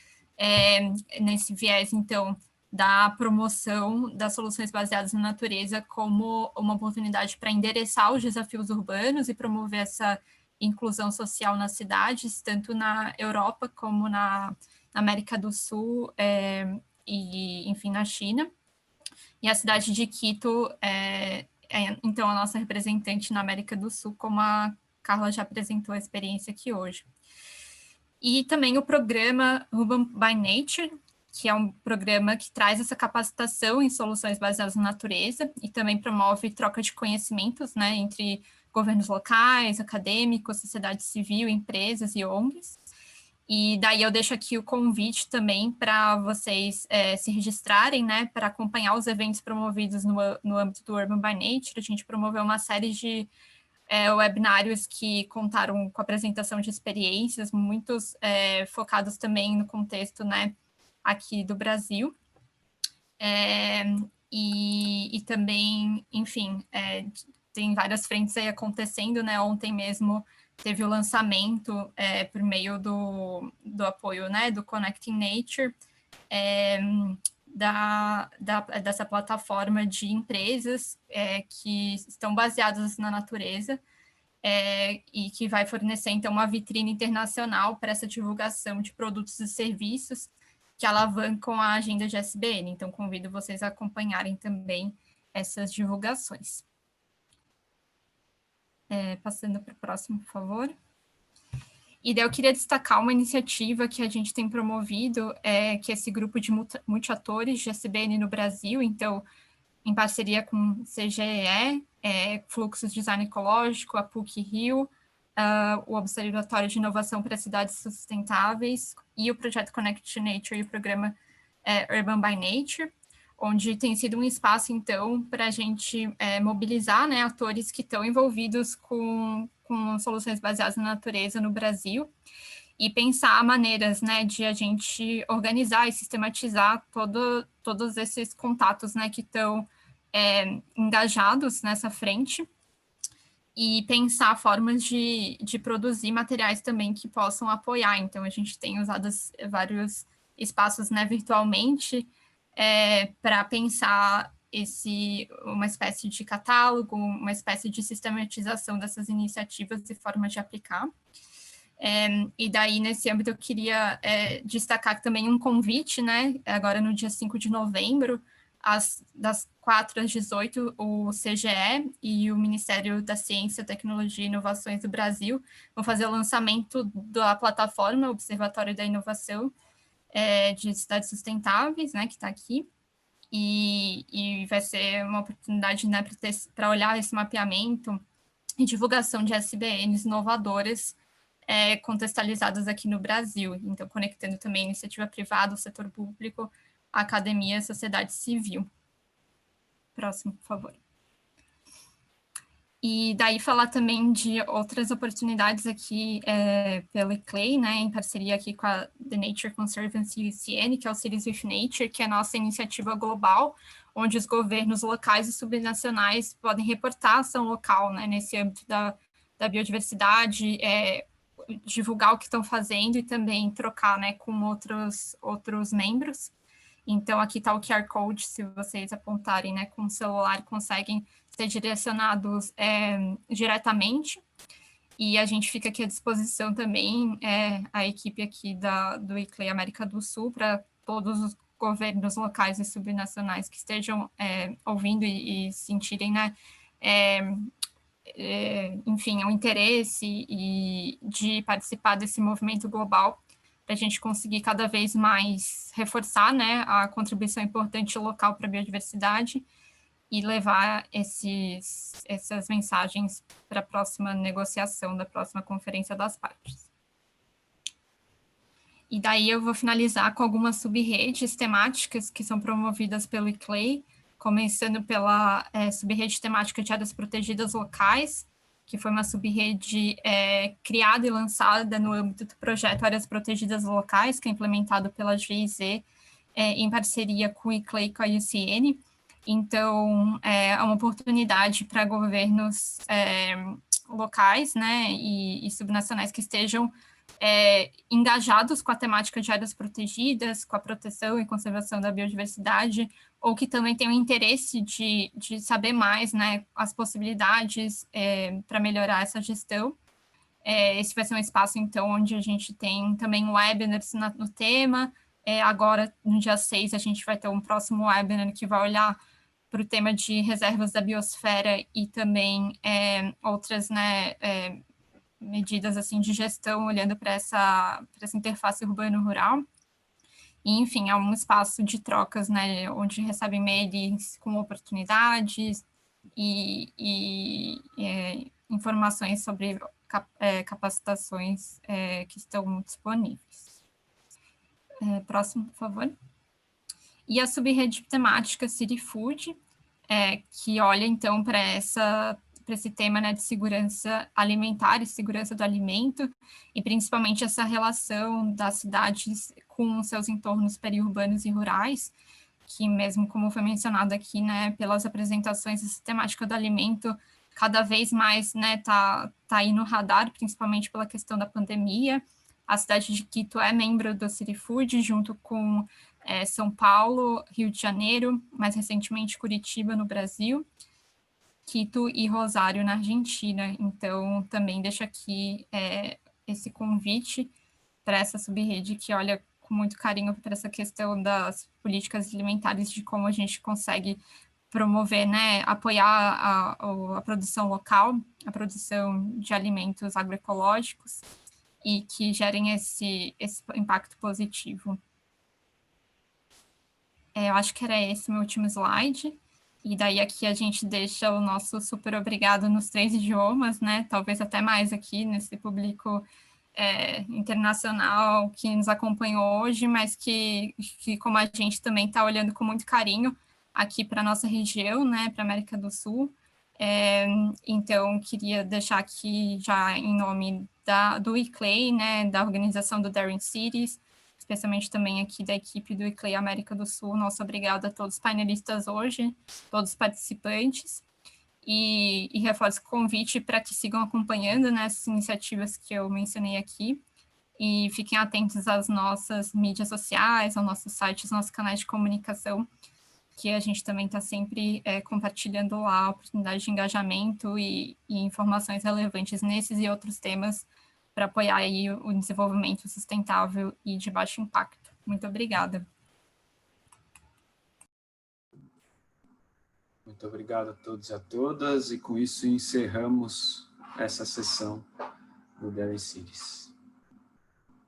nesse viés, então, da promoção das soluções baseadas na natureza como uma oportunidade para endereçar os desafios urbanos e promover essa inclusão social nas cidades, tanto na Europa como na América do Sul e, enfim, na China. E a cidade de Quito então, a nossa representante na América do Sul, como a Carla já apresentou a experiência aqui hoje. E também o programa Urban by Nature, que é um programa que traz essa capacitação em soluções baseadas na natureza e também promove troca de conhecimentos, né, entre governos locais, acadêmicos, sociedade civil, empresas e ONGs. E daí eu deixo aqui o convite também para vocês se registrarem, né, para acompanhar os eventos promovidos no âmbito do Urban by Nature. A gente promoveu uma série de webinários que contaram com a apresentação de experiências, muitos focados também no contexto, né, aqui do Brasil. E também, enfim, tem várias frentes aí acontecendo, né? Ontem mesmo teve o lançamento por meio do apoio, né, do Connecting Nature, dessa plataforma de empresas que estão baseadas na natureza e que vai fornecer, então, uma vitrine internacional para essa divulgação de produtos e serviços que alavancam a agenda de SBN. Então, convido vocês a acompanharem também essas divulgações. Passando para o próximo, por favor. E daí eu queria destacar uma iniciativa que a gente tem promovido, que é esse grupo de multiatores de SBN no Brasil, então, em parceria com CGE, Fluxos Design Ecológico, a PUC-Rio, o Observatório de Inovação para Cidades Sustentáveis e o projeto Connect Nature e o programa Urban by Nature, onde tem sido um espaço, então, para a gente mobilizar, né, atores que estão envolvidos com soluções baseadas na natureza no Brasil e pensar maneiras, né, de a gente organizar e sistematizar todos esses contatos, né, que estão engajados nessa frente e pensar formas de produzir materiais também que possam apoiar. Então, a gente tem usado vários espaços, né, virtualmente, para pensar uma espécie de catálogo, uma espécie de sistematização dessas iniciativas e formas de aplicar. E daí, nesse âmbito, eu queria destacar também um convite, né, agora no dia 5 de novembro, das 4 às 18, o CGE e o Ministério da Ciência, Tecnologia e Inovações do Brasil vão fazer o lançamento da plataforma Observatório da Inovação de Cidades Sustentáveis, né, que está aqui, e vai ser uma oportunidade, né, para olhar esse mapeamento e divulgação de SBNs inovadoras contextualizadas aqui no Brasil, então conectando também a iniciativa privada, o setor público, a academia e a sociedade civil. Próximo, por favor. E daí falar também de outras oportunidades aqui pela ICLEI, né, em parceria aqui com a The Nature Conservancy UCN, que é o Cities with Nature, que é a nossa iniciativa global, onde os governos locais e subnacionais podem reportar a ação local, né, nesse âmbito da biodiversidade, divulgar o que estão fazendo e também trocar, né, com outros membros. Então, aqui está o QR Code, se vocês apontarem, né, com o celular, conseguem ser direcionados diretamente, e a gente fica aqui à disposição também, a equipe aqui do ICLEI América do Sul, para todos os governos locais e subnacionais que estejam ouvindo e sentirem, né, enfim, o interesse de participar desse movimento global, para a gente conseguir cada vez mais reforçar, né, a contribuição importante local para a biodiversidade e levar essas mensagens para a próxima negociação da próxima Conferência das Partes. E daí eu vou finalizar com algumas sub-redes temáticas que são promovidas pelo ICLEI, começando pela sub-rede temática de áreas protegidas locais, que foi uma subrede criada e lançada no âmbito do projeto Áreas Protegidas Locais, que é implementado pela GIZ em parceria com o ICLEI e com a UCN. Então, é uma oportunidade para governos locais, né, e subnacionais que estejam engajados com a temática de áreas protegidas, com a proteção e conservação da biodiversidade, ou que também tenham interesse de saber mais, né, as possibilidades para melhorar essa gestão. Esse vai ser um espaço, então, onde a gente tem também webinars no tema. Agora, no dia 6, a gente vai ter um próximo webinar que vai olhar para o tema de reservas da biosfera e também outras, né, medidas assim de gestão, olhando para essa interface urbano-rural. E, enfim, é um espaço de trocas, né, onde recebem mails com oportunidades e informações sobre capacitações que estão disponíveis. Próximo, por favor. E a subrede temática City Food, que olha, então, para esse tema, né, de segurança alimentar e segurança do alimento, e principalmente essa relação das cidades com seus entornos periurbanos e rurais, que mesmo como foi mencionado aqui, né, pelas apresentações, essa temática do alimento cada vez mais, né, tá aí no radar, principalmente pela questão da pandemia. A cidade de Quito é membro do City Food, junto com São Paulo, Rio de Janeiro, mais recentemente Curitiba, no Brasil, Quito e Rosário, na Argentina. Então, também deixo aqui esse convite para essa subrede que olha com muito carinho para essa questão das políticas alimentares, de como a gente consegue promover, né, apoiar a produção local, a produção de alimentos agroecológicos e que gerem esse impacto positivo. Eu acho que era esse meu último slide. E daí aqui a gente deixa o nosso super obrigado nos 3 idiomas, né? Talvez até mais aqui nesse público internacional que nos acompanhou hoje, mas que como a gente também está olhando com muito carinho aqui para a nossa região, né? Para a América do Sul. Então, queria deixar aqui já em nome do ICLEI, né? Da organização do Daring Cities, especialmente também aqui da equipe do ICLEI América do Sul. Nosso obrigado a todos os painelistas hoje, todos os participantes, e reforço o convite para que sigam acompanhando, né, essas iniciativas que eu mencionei aqui, e fiquem atentos às nossas mídias sociais, ao nosso site, aos nossos canais de comunicação, que a gente também está sempre compartilhando lá oportunidades de engajamento e informações relevantes nesses e outros temas, para apoiar aí o desenvolvimento sustentável e de baixo impacto. Muito obrigada. Muito obrigado a todos e a todas, e com isso encerramos essa sessão do Daring Cities.